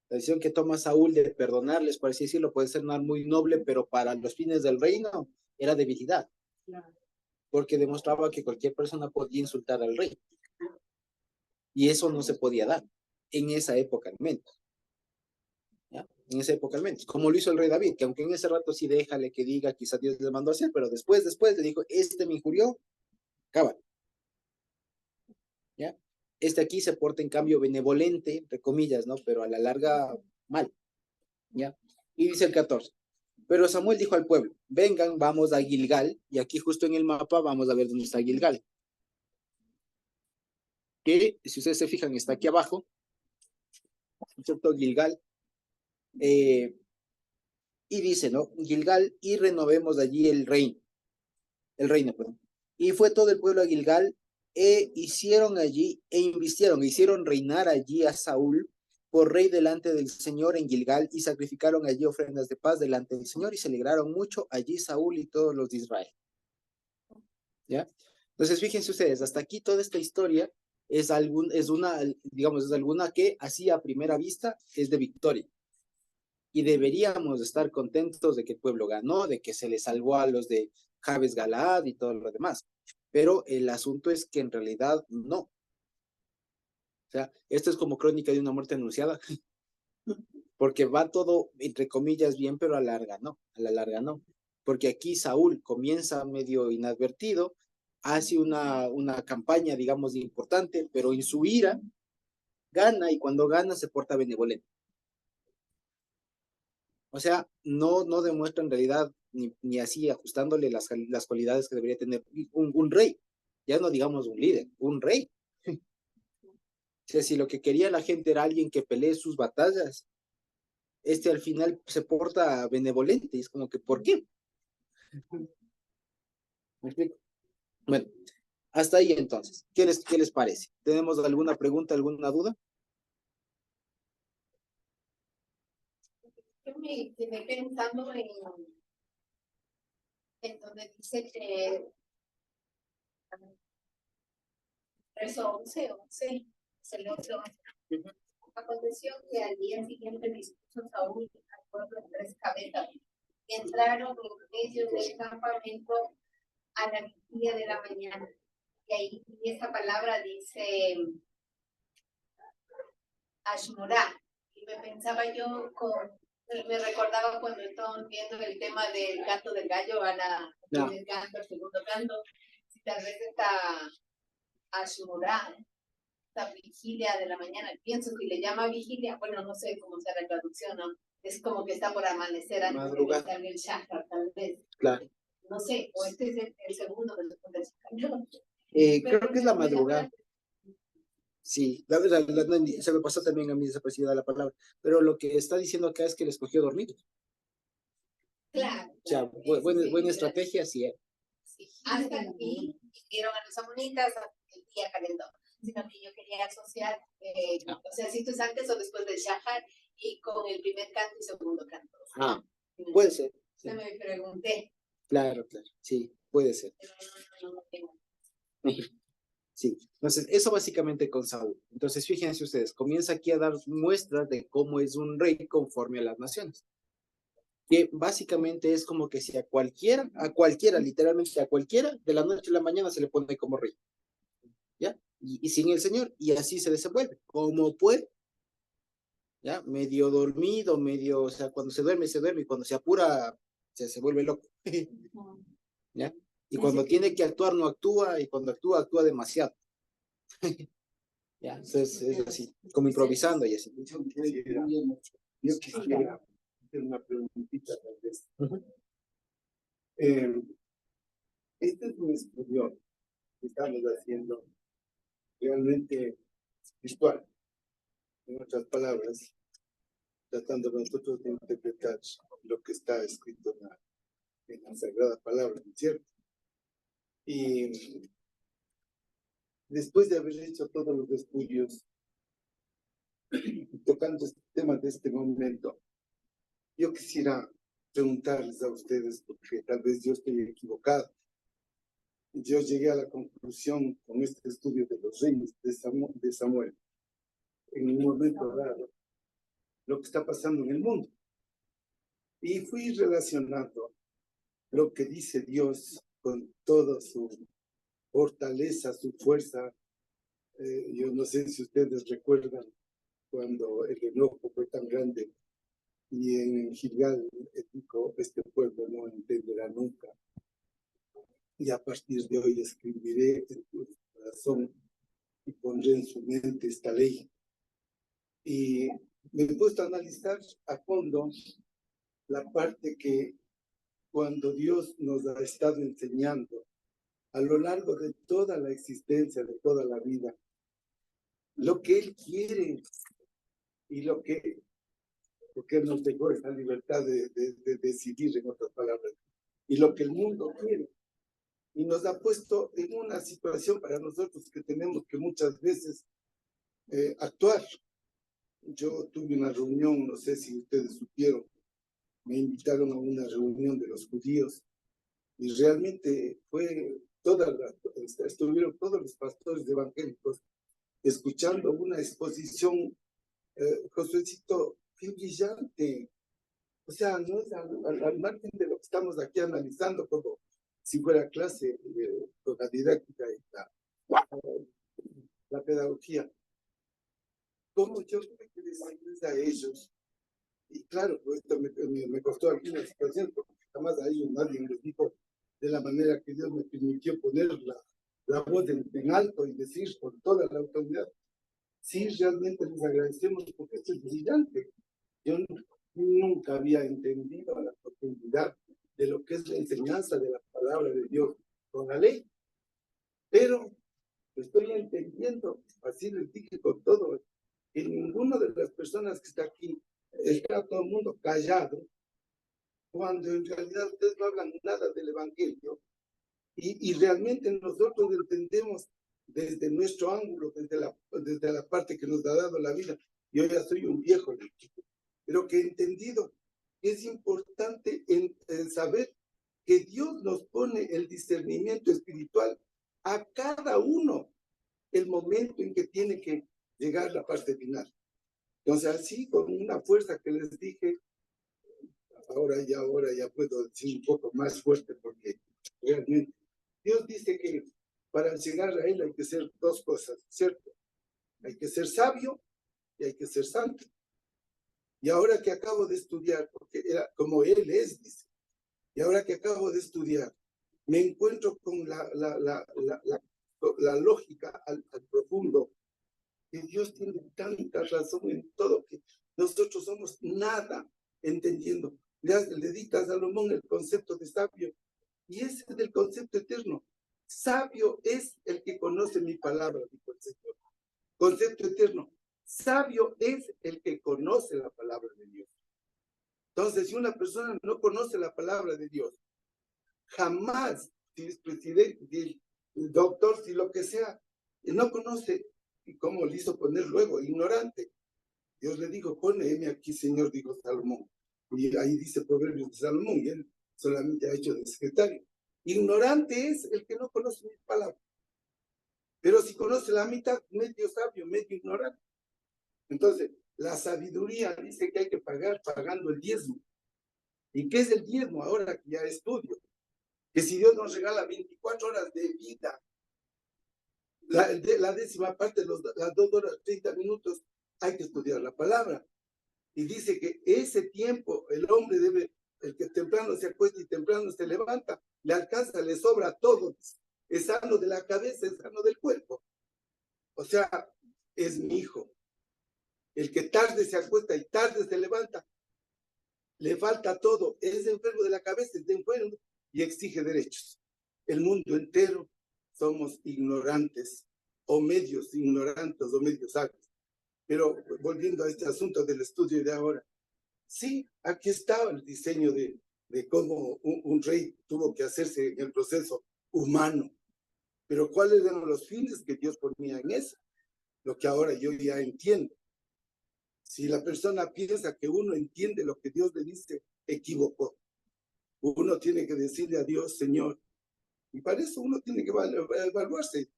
La decisión que toma Saúl de perdonarles, por así decirlo, puede ser muy noble, pero para los fines del reino era debilidad. Porque demostraba que cualquier persona podía insultar al rey. Y eso no se podía dar, en esa época al menos. ¿Ya? En esa época al menos. Como lo hizo el rey David, que aunque en ese rato sí déjale que diga, quizás Dios le mandó a hacer, pero después le dijo, este me injurió, cábala. ¿Ya? Este aquí se porta en cambio benevolente, entre comillas, ¿no? Pero a la larga, mal. ¿Ya? Y dice el 14. Pero Samuel dijo al pueblo, vengan, vamos a Gilgal, y aquí justo en el mapa vamos a ver dónde está Gilgal. Que, si ustedes se fijan, está aquí abajo, ¿cierto? Gilgal. Y dice, ¿no? Gilgal, y renovemos allí el reino, perdón. Y fue todo el pueblo a Gilgal, hicieron allí, hicieron reinar allí a Saúl por rey delante del Señor en Gilgal, y sacrificaron allí ofrendas de paz delante del Señor, y se alegraron mucho allí Saúl y todos los de Israel. ¿Ya? Entonces, fíjense ustedes, hasta aquí toda esta historia es alguna que así a primera vista es de victoria. Y deberíamos estar contentos de que el pueblo ganó, de que se le salvó a los de Jabes Galaad y todo lo demás. Pero el asunto es que en realidad no. O sea, esto es como crónica de una muerte anunciada. Porque va todo, entre comillas, bien, pero a la larga no. Porque aquí Saúl comienza medio inadvertido, hace una campaña, digamos, importante, pero en su ira gana, y cuando gana se porta benevolente. O sea, no demuestra en realidad ni así ajustándole las cualidades que debería tener un rey. Ya no digamos un líder, un rey. O sea, si lo que quería la gente era alguien que pelee sus batallas, al final se porta benevolente. Y es como que, ¿por qué? ¿Me explico? Bueno, hasta ahí entonces. ¿Qué les parece? ¿Tenemos alguna pregunta, alguna duda? Yo me quedé pensando en donde dice que verso 11, se le 11. Aconteció que al día siguiente dispuso Saúl al pueblo en 3 cabezas y entraron en medio del campamento a la vigilia de la mañana. Y ahí esta palabra dice Ashmurá. Y me pensaba yo me recordaba cuando estaban viendo el tema del canto del gallo a la primer canto, el segundo canto, si tal vez esta Ashmurá, esta vigilia de la mañana, pienso que le llama vigilia, bueno, no sé cómo sea la traducción, ¿no? Es como que está por amanecer antes de que salga el shahar, tal vez. Claro. No sé, o este es el segundo después del shahar. Creo que es la madrugada. Sí, la verdad, se me pasó también a mí desaparecida la palabra, pero lo que está diciendo acá es que le escogió dormido. Claro. O sea, buena estrategia, sí. Sí. Hasta aquí vieron a los amonitas, el día calentó, sino que yo quería asociar, o sea, si tú es antes o después del shahar y con el primer canto y segundo canto. Puede ser. Sí. Me pregunté. Claro, sí, puede ser. Sí, entonces eso básicamente con Saúl. Entonces fíjense ustedes, comienza aquí a dar muestras de cómo es un rey conforme a las naciones. Que básicamente es como que si a cualquiera, literalmente a cualquiera, de la noche a la mañana se le pone como rey. ¿Ya? Y sin el Señor, y así se desenvuelve, como puede. ¿Ya? Medio dormido, o sea, cuando se duerme, y cuando se apura, se vuelve loco. ¿Ya? Y cuando tiene que actuar, no actúa, y cuando actúa demasiado. Ya, entonces es así, como improvisando y así. Yo quisiera hacer una preguntita tal vez. Este es un estudio que estamos haciendo realmente virtual. En otras palabras, tratando nosotros de interpretar lo que está escrito en la Sagrada Palabra, ¿no es cierto? Y después de haber hecho todos los estudios tocando este tema de este momento, yo quisiera preguntarles a ustedes, porque tal vez yo estoy equivocado. Yo llegué a la conclusión con este estudio de los reyes de Samuel, en un momento dado, lo que está pasando en el mundo. Y fui relacionando lo que dice Dios con toda su fortaleza, su fuerza. Yo no sé si ustedes recuerdan cuando el enojo fue tan grande y en Gilgal dijo, este pueblo no entenderá nunca. Y a partir de hoy escribiré en tu corazón y pondré en su mente esta ley. Y me he puesto a analizar a fondo la parte que cuando Dios nos ha estado enseñando a lo largo de toda la existencia, de toda la vida, lo que Él quiere y porque Él nos dejó esa libertad de decidir, en otras palabras, y lo que el mundo quiere. Y nos ha puesto en una situación para nosotros que tenemos que muchas veces actuar. Yo tuve una reunión, no sé si ustedes supieron, me invitaron a una reunión de los judíos y realmente estuvieron todos los pastores evangélicos escuchando una exposición, Josuécito, qué brillante. O sea, no es al margen de lo que estamos aquí analizando, como si fuera clase con la didáctica y la pedagogía. ¿Cómo yo tuve que decirles a ellos? Y claro, pues esto me costó alguna situación, porque jamás a ellos nadie les dijo de la manera que Dios me permitió poner la voz en alto y decir con toda la autoridad. Sí, realmente les agradecemos porque esto es brillante. Yo nunca había entendido la profundidad de lo que es la enseñanza de la palabra de Dios con la ley. Pero estoy entendiendo, así les dije con todo, que ninguna de las personas que está aquí está todo el mundo callado, cuando en realidad ustedes no hablan nada del Evangelio. Y realmente nosotros entendemos desde nuestro ángulo, desde la parte que nos ha dado la vida. Yo ya soy un viejo, pero que he entendido que es importante en saber que Dios nos pone el discernimiento espiritual a cada uno, el momento en que tiene que llegar la parte final. Entonces, así, con una fuerza que les dije, ahora ya puedo decir un poco más fuerte, porque realmente Dios dice que para llegar a Él hay que hacer dos cosas, ¿cierto? Hay que ser sabio y hay que ser santo. Y ahora que acabo de estudiar, porque era como Él es, dice, y ahora que acabo de estudiar, me encuentro con la lógica al profundo, que Dios tiene tanta razón en todo, que nosotros somos nada entendiendo. Le dicta a Salomón el concepto de sabio, y ese es el concepto eterno. Sabio es el que conoce mi palabra, dijo el Señor. Concepto eterno. Sabio es el que conoce la palabra de Dios. Entonces, si una persona no conoce la palabra de Dios, jamás, si es presidente, si es doctor, si lo que sea, no conoce, y cómo le hizo poner luego, ignorante. Dios le dijo, poneme aquí, Señor, dijo Salomón. Y ahí dice Proverbios de Salomón, y él solamente ha hecho de secretario. Ignorante es el que no conoce mis palabras. Pero si conoce la mitad, medio sabio, medio ignorante. Entonces, la sabiduría dice que hay que pagar pagando el diezmo. ¿Y qué es el diezmo? Ahora que ya estudio. Que si Dios nos regala 24 horas de vida, la décima parte de las 2 horas 30 minutos, hay que estudiar la palabra. Y dice que ese tiempo el hombre debe, el que temprano se acuesta y temprano se levanta, le alcanza, le sobra todo. Es sano de la cabeza, es sano del cuerpo. O sea, es mi hijo. El que tarde se acuesta y tarde se levanta, le falta todo. Es enfermo de la cabeza, es enfermo y exige derechos. El mundo entero somos ignorantes, o medios ignorantes, o medios sabios. Pero volviendo a este asunto del estudio de ahora, sí, aquí estaba el diseño de cómo un rey tuvo que hacerse en el proceso humano. Pero ¿cuáles eran los fines que Dios ponía en eso? Lo que ahora yo ya entiendo. Si la persona piensa que uno entiende lo que Dios le dice, equivocó. Uno tiene que decirle a Dios, Señor, y para eso uno tiene que evaluarse.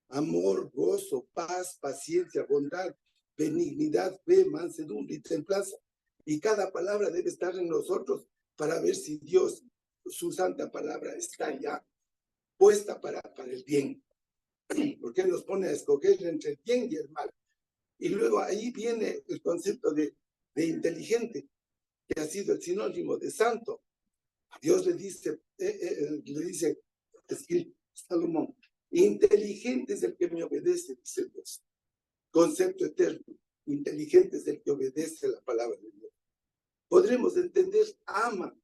Amor, gozo, paz, paciencia, bondad, benignidad, fe, mansedumbre y templanza. Y cada palabra debe estar en nosotros para ver si Dios, su santa palabra, está ya puesta para el bien. Porque Él nos pone a escoger entre el bien y el mal. Y luego ahí viene el concepto de inteligente, que ha sido el sinónimo de santo. Dios le dice Salomón, inteligente es el que me obedece, dice Dios. Concepto eterno, inteligente es el que obedece la palabra de Dios. Podremos entender, ama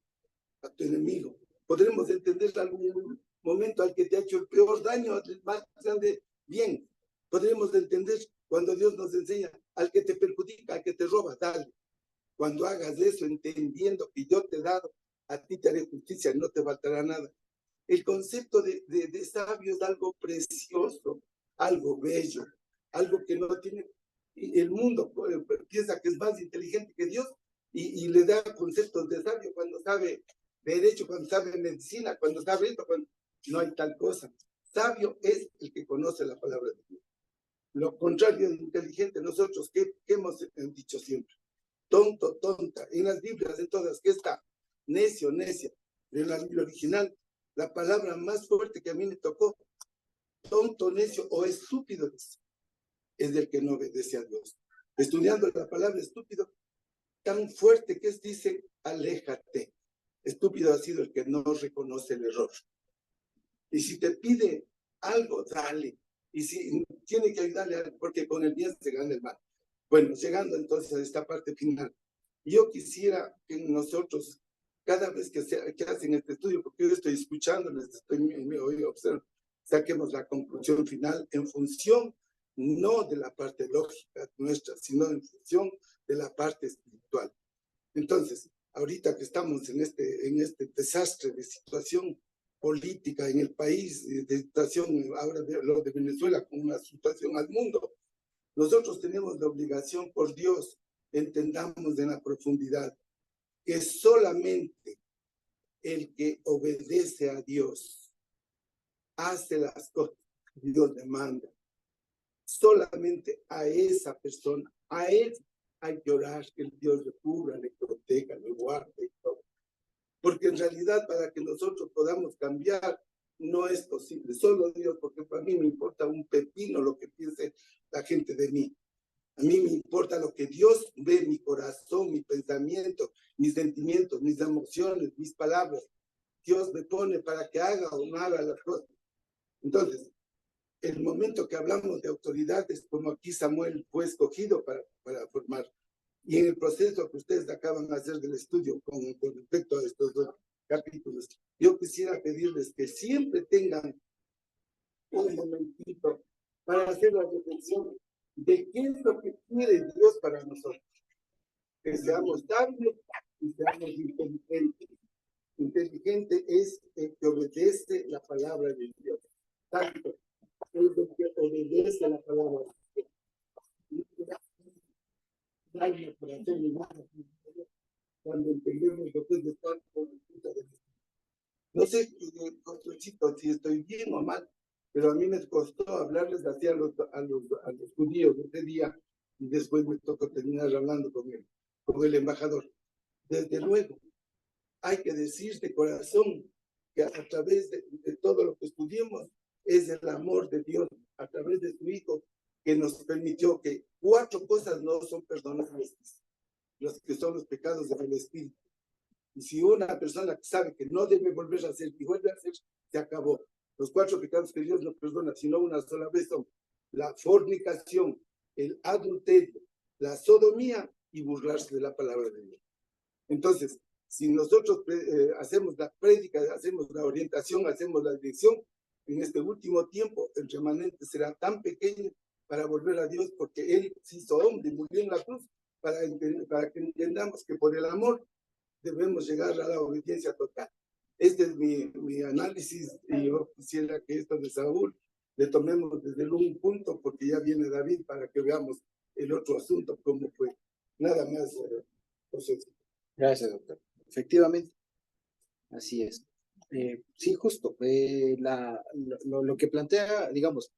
a tu enemigo. Podremos entender algún momento al que te ha hecho el peor daño, el más grande bien. Podremos entender cuando Dios nos enseña al que te perjudica, al que te roba, dale. Cuando hagas eso, entendiendo que yo te he dado, a ti te haré justicia, no te faltará nada. El concepto de sabio es algo precioso, algo bello, algo que no tiene. El mundo piensa que es más inteligente que Dios y le da conceptos de sabio cuando sabe derecho, cuando sabe medicina, cuando sabe esto, cuando no hay tal cosa. Sabio es el que conoce la palabra de Dios. Lo contrario de inteligente, nosotros, ¿qué hemos dicho siempre? Tonto, tonta. En las Biblias, en todas, ¿qué está? Necio, necia. En la Biblia original, la palabra más fuerte que a mí me tocó, tonto, necio o estúpido, es el que no obedece a Dios. Estudiando la palabra estúpido, tan fuerte que dice, aléjate. Estúpido ha sido el que no reconoce el error. Y si te pide algo, dale. Y si tiene que ayudarle, porque con el bien se gana el mal. Bueno, llegando entonces a esta parte final, yo quisiera que nosotros, cada vez que hacen este estudio, porque yo estoy escuchándoles, me observo, saquemos la conclusión final en función no de la parte lógica nuestra, sino en función de la parte espiritual. Entonces, ahorita que estamos en este desastre de situación política en el país, de situación ahora de lo de Venezuela como una situación al mundo, nosotros tenemos la obligación, por Dios, entendamos en la profundidad, que solamente el que obedece a Dios, hace las cosas que Dios demanda. Solamente a esa persona, a él hay que orar, que el Dios le cubra, le proteja, le guarde y todo. Porque en realidad para que nosotros podamos cambiar no es posible, solo Dios, porque para mí me importa un pepino lo que piense la gente de mí. A mí me importa lo que Dios ve, mi corazón, mi pensamiento, mis sentimientos, mis emociones, mis palabras. Dios me pone para que haga o no haga las cosas. Entonces, el momento que hablamos de autoridades, como aquí Samuel fue escogido para formar, y en el proceso que ustedes acaban de hacer del estudio con respecto a estos dos capítulos, yo quisiera pedirles que siempre tengan un momentito para hacer la reflexión de qué es lo que quiere Dios para nosotros. Que seamos sabios y seamos inteligentes. Inteligente es el que obedece la palabra de Dios. Tanto es el que obedece la palabra de Dios. Daño por hacer nada. Cuando entendemos lo que es estar por el puta de Dios. No sé, Consuelcito, si estoy bien o mal, pero a mí me costó hablarles así a los judíos ese día y después me tocó terminar hablando con el embajador. Desde luego, hay que decir de corazón que a través de todo lo que estudiemos es el amor de Dios a través de su Hijo que nos permitió que 4 cosas no son perdonables, los que son los pecados del Espíritu. Y si una persona sabe que no debe volver a hacer y vuelve a hacer, se acabó. Los 4 pecados que Dios nos perdona, sino una sola vez, son la fornicación, el adulterio, la sodomía y burlarse de la palabra de Dios. Entonces, si nosotros hacemos la prédica, hacemos la orientación, hacemos la dirección, en este último tiempo el remanente será tan pequeño para volver a Dios, porque Él se hizo hombre, murió en la cruz, para que entendamos que por el amor debemos llegar a la obediencia total. Este es mi análisis, y yo quisiera que esto de Saúl le tomemos desde un punto, porque ya viene David para que veamos el otro asunto, cómo fue. Nada más, José. Gracias, doctor. Efectivamente, así es. Sí, justo. Lo que plantea, digamos,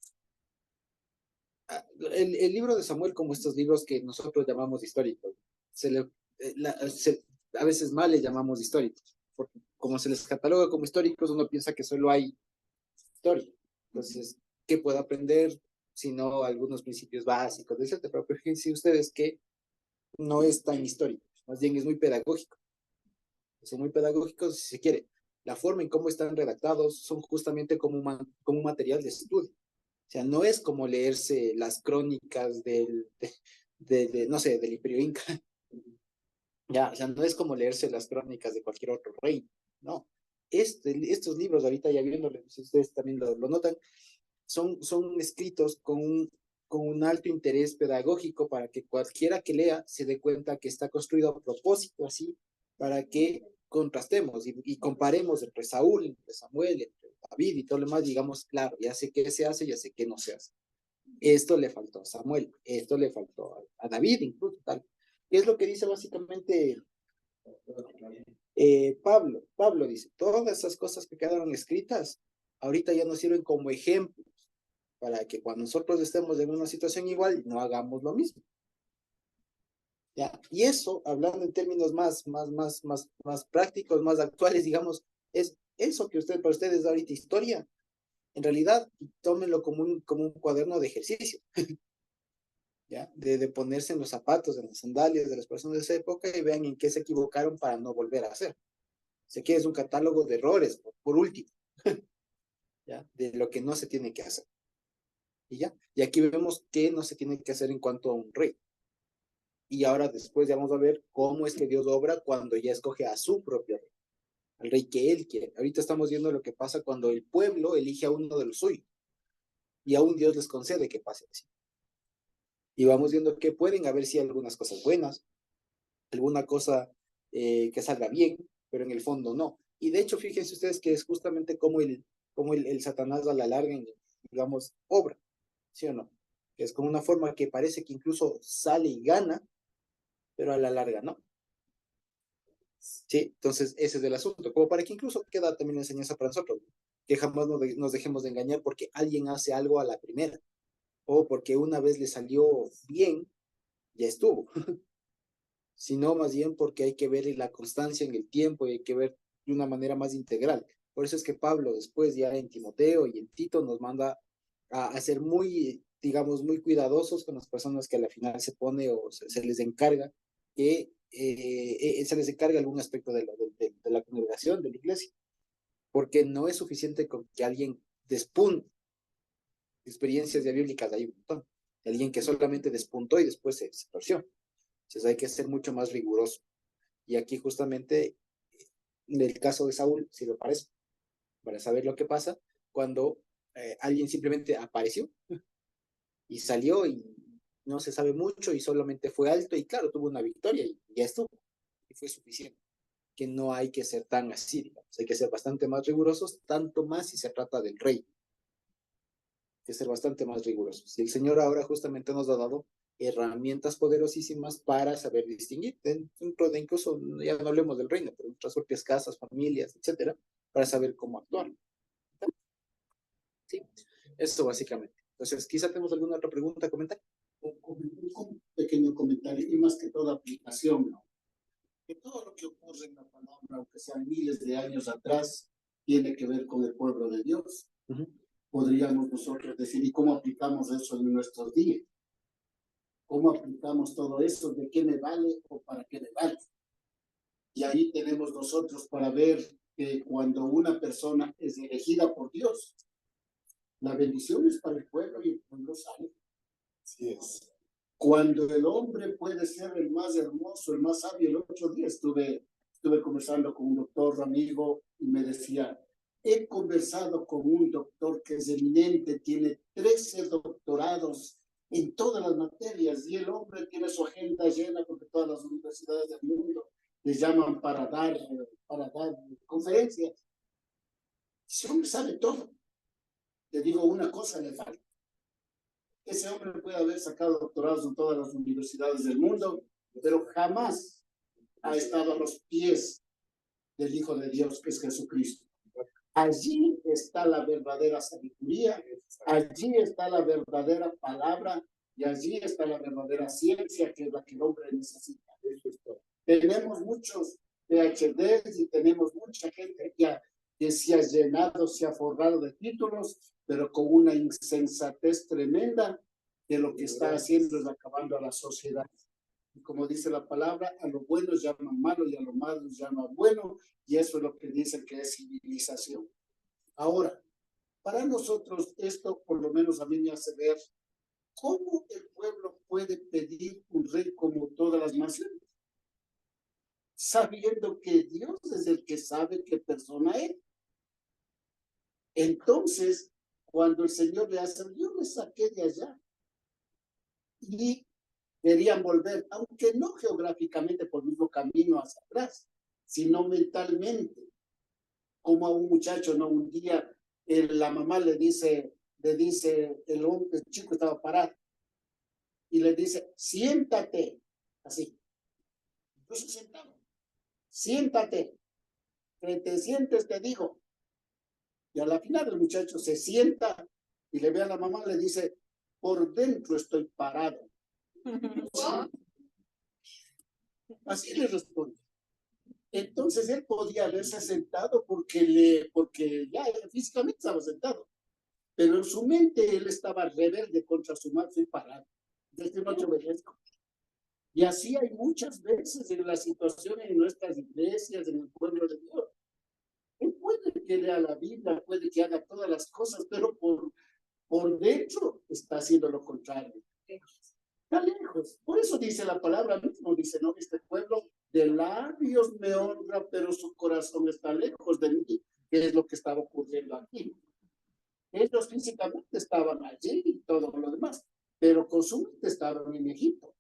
el libro de Samuel, como estos libros que nosotros llamamos históricos, a veces mal le llamamos históricos, porque como se les cataloga como históricos, uno piensa que solo hay historia. Entonces, ¿qué puedo aprender? Si no, algunos principios básicos, etc. Pero fíjense ustedes que no es tan histórico, más bien es muy pedagógico. Son muy pedagógicos, si se quiere. La forma en cómo están redactados son justamente como un material de estudio. O sea, no es como leerse las crónicas no sé, del Imperio Inca. Ya, o sea, no es como leerse las crónicas de cualquier otro rey. No. Estos libros, ahorita ya viéndolos, si ustedes también lo notan, son escritos con un alto interés pedagógico para que cualquiera que lea se dé cuenta que está construido a propósito así, para que contrastemos y comparemos entre Saúl, entre Samuel, entre David y todo lo demás, digamos, claro, ya sé qué se hace, ya sé qué no se hace. Esto le faltó a Samuel, esto le faltó a David incluso, tal. ¿Qué es lo que dice básicamente Pablo? Pablo dice, todas esas cosas que quedaron escritas, ahorita ya nos sirven como ejemplos para que cuando nosotros estemos en una situación igual, no hagamos lo mismo. ¿Ya? Y eso, hablando en términos más prácticos, más actuales, digamos, es eso que para ustedes ahorita historia, en realidad, tómenlo como un cuaderno de ejercicio, ¿ya? De ponerse en los zapatos, en las sandalias de las personas de esa época y vean en qué se equivocaron para no volver a hacer. Sé que es un catálogo de errores, por último, ¿ya? De lo que no se tiene que hacer. Y ya, y aquí vemos qué no se tiene que hacer en cuanto a un rey. Y ahora después ya vamos a ver cómo es que Dios obra cuando ya escoge a su propio rey, al rey que él quiere. Ahorita estamos viendo lo que pasa cuando el pueblo elige a uno de los suyos y aún Dios les concede que pase así. Y vamos viendo que pueden haber sí algunas cosas buenas, alguna cosa que salga bien, pero en el fondo no. Y de hecho, fíjense ustedes que es justamente como el Satanás a la larga, digamos, obra, ¿sí o no? Es como una forma que parece que incluso sale y gana, pero a la larga no. Sí, entonces ese es el asunto, como para que incluso queda también la enseñanza para nosotros, que jamás nos dejemos de engañar porque alguien hace algo a la primera, o porque una vez le salió bien, ya estuvo, sino más bien porque hay que ver la constancia en el tiempo y hay que ver de una manera más integral. Por eso es que Pablo después ya en Timoteo y en Tito nos manda a ser muy, digamos, muy cuidadosos con las personas que a la final se pone o se les encarga que se les encarga algún aspecto de la congregación, de la iglesia, porque no es suficiente con que alguien despunte. Experiencias ya bíblicas hay un montón. Alguien que solamente despuntó y después se torció. Entonces hay que ser mucho más riguroso. Y aquí justamente, en el caso de Saúl, si lo parece, para saber lo que pasa cuando alguien simplemente apareció y salió y no se sabe mucho y solamente fue alto y claro, tuvo una victoria y ya estuvo. Y fue suficiente. Que no hay que ser tan así, digamos. Hay que ser bastante más rigurosos, tanto más si se trata del rey. Hay que ser bastante más rigurosos. Y el Señor ahora justamente nos ha dado herramientas poderosísimas para saber distinguir, dentro de incluso, ya no hablemos del reino, pero nuestras propias casas, familias, etcétera, para saber cómo actuar. Sí, eso básicamente. Entonces, quizá tenemos alguna otra pregunta, comentario. Un pequeño comentario y más que todo aplicación, ¿no? Que todo lo que ocurre en la palabra, aunque sean miles de años atrás, tiene que ver con el pueblo de Dios. Podríamos nosotros decir, ¿y cómo aplicamos eso en nuestros días? ¿Cómo aplicamos todo eso? ¿De qué me vale o para qué me vale? Y ahí tenemos nosotros para ver que cuando una persona es elegida por Dios, la bendición es para el pueblo y el pueblo sale. Así es. Cuando el hombre puede ser el más hermoso, el más sabio, el otro día estuve conversando con un doctor amigo y me decía, he conversado con un doctor que es eminente, tiene 13 doctorados en todas las materias y el hombre tiene su agenda llena porque todas las universidades del mundo le llaman para dar conferencias. Ese hombre sabe todo. Le digo una cosa, le falta. Ese hombre puede haber sacado doctorados en todas las universidades del mundo, pero jamás ha estado a los pies del Hijo de Dios, que es Jesucristo. Allí está la verdadera sabiduría, allí está la verdadera palabra y allí está la verdadera ciencia, que es la que el hombre necesita. Tenemos muchos PhDs y tenemos mucha gente que se ha llenado, se ha forrado de títulos, pero con una insensatez tremenda que lo que está haciendo es acabando a la sociedad. Y como dice la palabra, a lo bueno llaman malo y a lo malo llaman bueno, y eso es lo que dicen que es civilización. Ahora, para nosotros esto por lo menos a mí me hace ver cómo el pueblo puede pedir un rey como todas las naciones, sabiendo que Dios es el que sabe qué persona es. Entonces, cuando el Señor le hace, yo le saqué de allá y querían volver, aunque no geográficamente por el mismo camino hacia atrás, sino mentalmente, como a un muchacho, ¿no? Un día la mamá le dice, el chico estaba parado, y le dice, siéntate, así. Entonces sentado, siéntate, que te sientes, te digo. Y a la final el muchacho se sienta y le ve a la mamá, le dice, por dentro estoy parado. Así le responde. Entonces él podía haberse sentado porque ya físicamente estaba sentado, pero en su mente él estaba rebelde contra su madre y parado. Desde no te obedezco. Y así hay muchas veces en las situaciones en nuestras iglesias, en el pueblo de Dios. Él puede que lea la Biblia, puede que haga todas las cosas, pero por dentro está haciendo lo contrario. Está lejos. Por eso dice la palabra mismo, dice, no, este pueblo de labios me honra, pero su corazón está lejos de mí, que es lo que estaba ocurriendo aquí. Ellos físicamente estaban allí y todo lo demás, pero con su mente estaban en Egipto.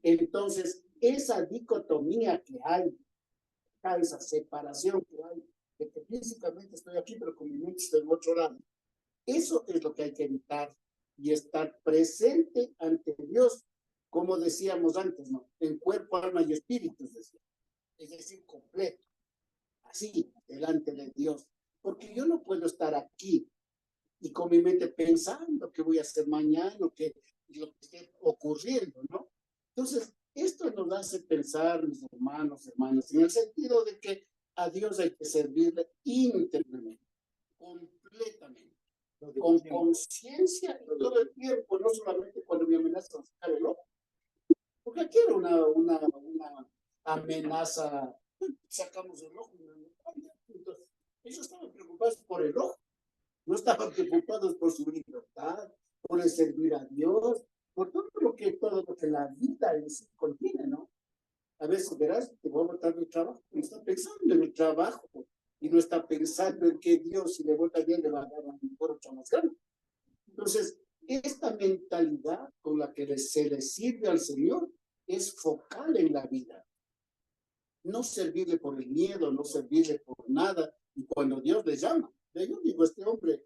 Entonces, esa dicotomía que hay, esa separación que hay, de que físicamente estoy aquí, pero con mi mente estoy en otro lado, eso es lo que hay que evitar y estar presente ante Dios, como decíamos antes, ¿no? En cuerpo, alma y espíritu, decía. es decir, completo, así, delante de Dios. Porque yo no puedo estar aquí y con mi mente pensando qué voy a hacer mañana, que lo que esté ocurriendo, ¿no? Entonces, esto nos hace pensar, mis hermanos, hermanas, en el sentido de que a Dios hay que servirle íntegramente, completamente, con conciencia todo el tiempo, no solamente cuando me amenazan a sacar el ojo, porque aquí era una amenaza, sacamos el ojo, entonces, ellos estaban preocupados por el ojo, no estaban preocupados por su libertad, por el servir a Dios, por todo lo que la vida en sí contiene, ¿no? A veces verás, te voy a botar mi trabajo, no está pensando en el trabajo y no está pensando en que Dios, si le vota bien, le va a dar a mejor otra más grande. Entonces, esta mentalidad con la que se le sirve al Señor es focal en la vida. No servirle por el miedo, no servirle por nada. Y cuando Dios le llama, yo digo, este hombre,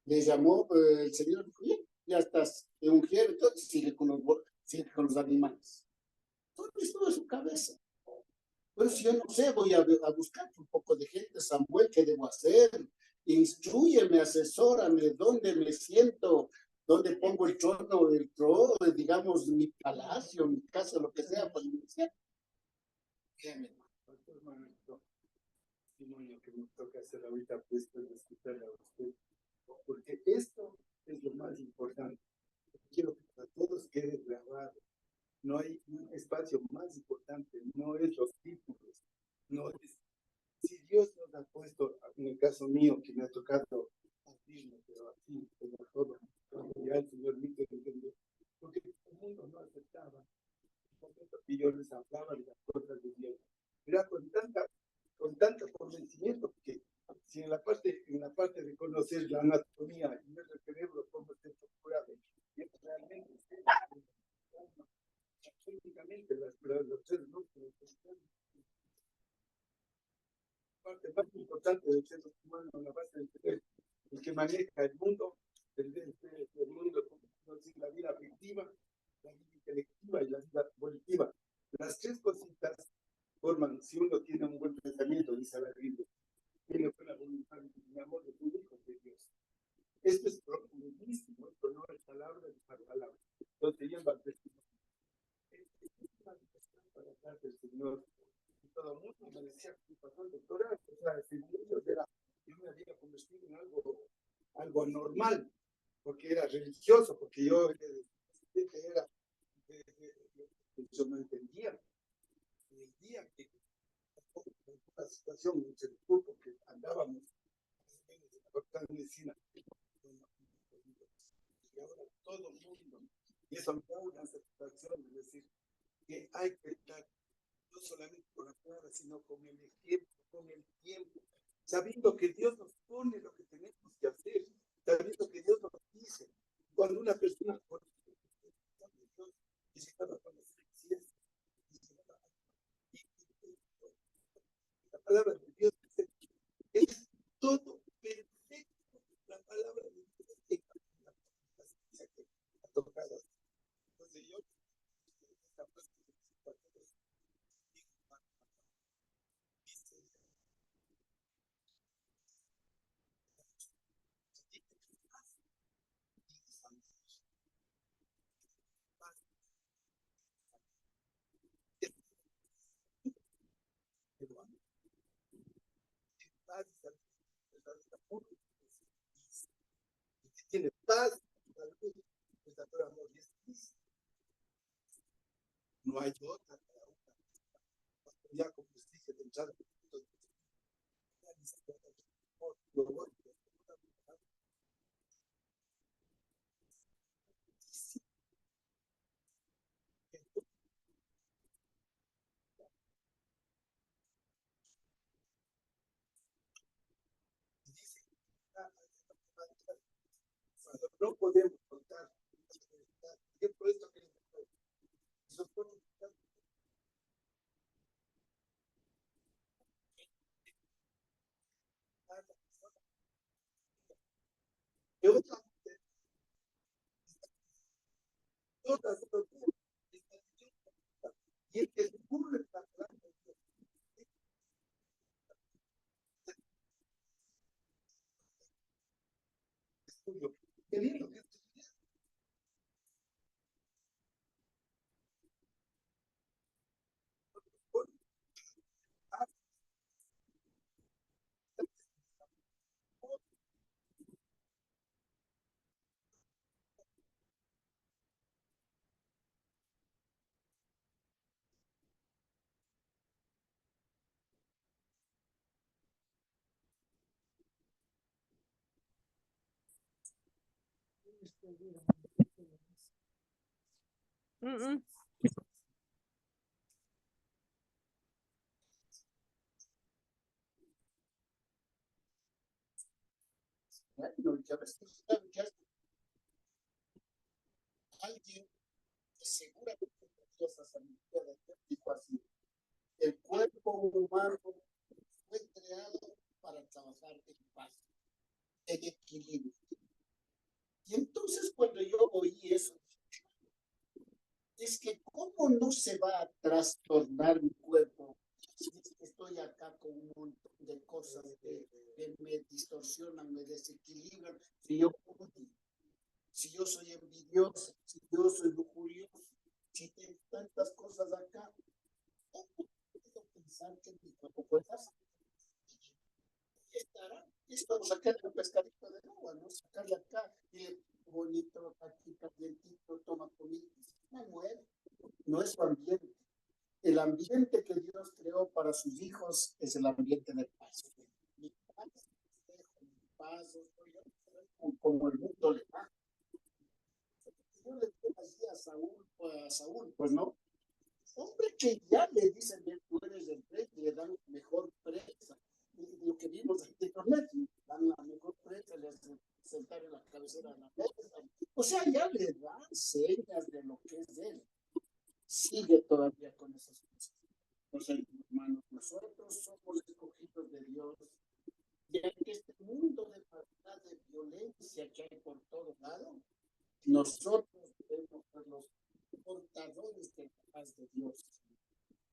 le llamó el Señor, dijo, bien, ya estás, te ungieron, entonces sigue con los animales. Todo esto de su cabeza. Pero si yo no sé, voy a buscar un poco de gente, Samuel, ¿qué debo hacer? Instrúyeme, asesórame, dónde me siento, dónde pongo el trono, digamos, mi palacio, mi casa, lo que sea, pues me decía. Bien, hermano, testimonio que me toca hacer ahorita, pues, de escucharle a usted, porque esto es lo más importante. Quiero que para todos quede grabado. No hay un espacio más importante, no es los títulos, no es. Si Dios nos ha puesto, en el caso mío, que me ha tocado abrirme, pero así, como todo, ya el Señor me entendió, porque el mundo no aceptaba. Y yo les hablaba de las cosas de Dios. Era con tanto convencimiento que si en la parte de conocer la anatomía y ver el cerebro cómo se estructura, realmente técnicamente los seres humanos, la parte más importante del ser humano, la base del cerebro, el que maneja el mundo, el mundo, la vida afectiva, la vida intelectiva y la vida colectiva. Las tres cositas forman, si uno tiene un buen pensamiento, dice la Biblia, tiene buena voluntad y un amor de tu hijo de Dios. Esto es profundísimo, esto no es palabra, es palabra. Entonces, lleva al testimonio. Es una invitación para hablar del Señor. Y todo el mundo me decía, ¿qué pasó, doctora? O sea, si yo me había convertido en algo anormal, porque era religioso, porque yo era, yo no entendía. El día que la situación en el grupo que andábamos en la facultad de medicina, y ahora todo el mundo, y eso me da una satisfacción de decir que hay que estar no solamente con la palabra, sino con el ejemplo, con el tiempo, sabiendo que Dios nos pone lo que tenemos que hacer, sabiendo que Dios nos dice, cuando una persona la palabra de Dios es todo perfecto, la palabra de Dios es tocada. Entonces yo tiene paz, amor y es no hay otra ya como les dije de entrada no podemos contar qué por esto que todas y el que ocurre tuyo. Qué lindo que esto. Bueno, ya alguien que seguramente esa sabiduría de Dios dijo así: el cuerpo humano fue creado para trabajar en paz, en equilibrio. Y entonces cuando yo oí eso, es que cómo no se va a trastornar mi cuerpo si estoy acá con un montón de cosas que me distorsionan, me desequilibran, si yo soy envidioso, si yo soy lujurioso, si tengo tantas cosas acá, ¿cómo puedo pensar que mi cuerpo puede hacer? Estará, esto sacarle un pescadito de agua, ¿no? Sacarle acá, y bonito, aquí calientito, toma comida, no muere, no es su ambiente. El ambiente que Dios creó para sus hijos es el ambiente de paz. Mi paz, como el mundo le da. Yo le digo así a Saúl, pues no. Hombre que ya le dicen, tú eres el rey, le dan mejor presa. Lo que vimos en internet, dan la mejor presa, le sentar en la cabecera de la mesa. O sea, ya le dan señas de lo que es él. Sigue todavía con esas cosas. Entonces, hermanos, nosotros somos escogidos de Dios. Y en este mundo de maldad, de violencia que hay por todo lado, nosotros debemos ser los portadores de la paz de Dios.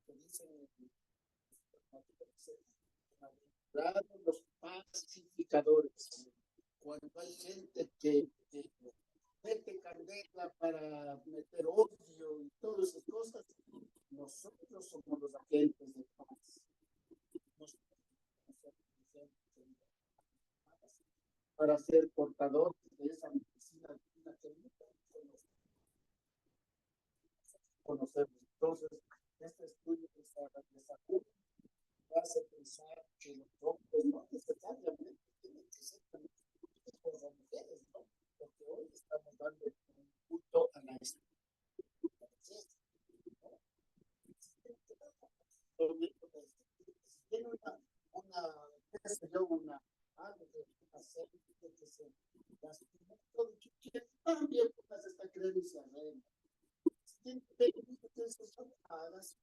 Que dicen los pacificadores. Cuando hay gente que mete candela para meter odio y todas esas cosas, nosotros somos los agentes de paz. Para ser portadores de esa medicina divina que nunca conocemos. Entonces, este estudio de salud hace pensar que los hombres no necesariamente tienen que ser también por las mujeres, ¿no? Porque hoy estamos dando un culto a la algo de hacer que se lastima todo también pongas esta creencia reina. Si tiene que ser hagas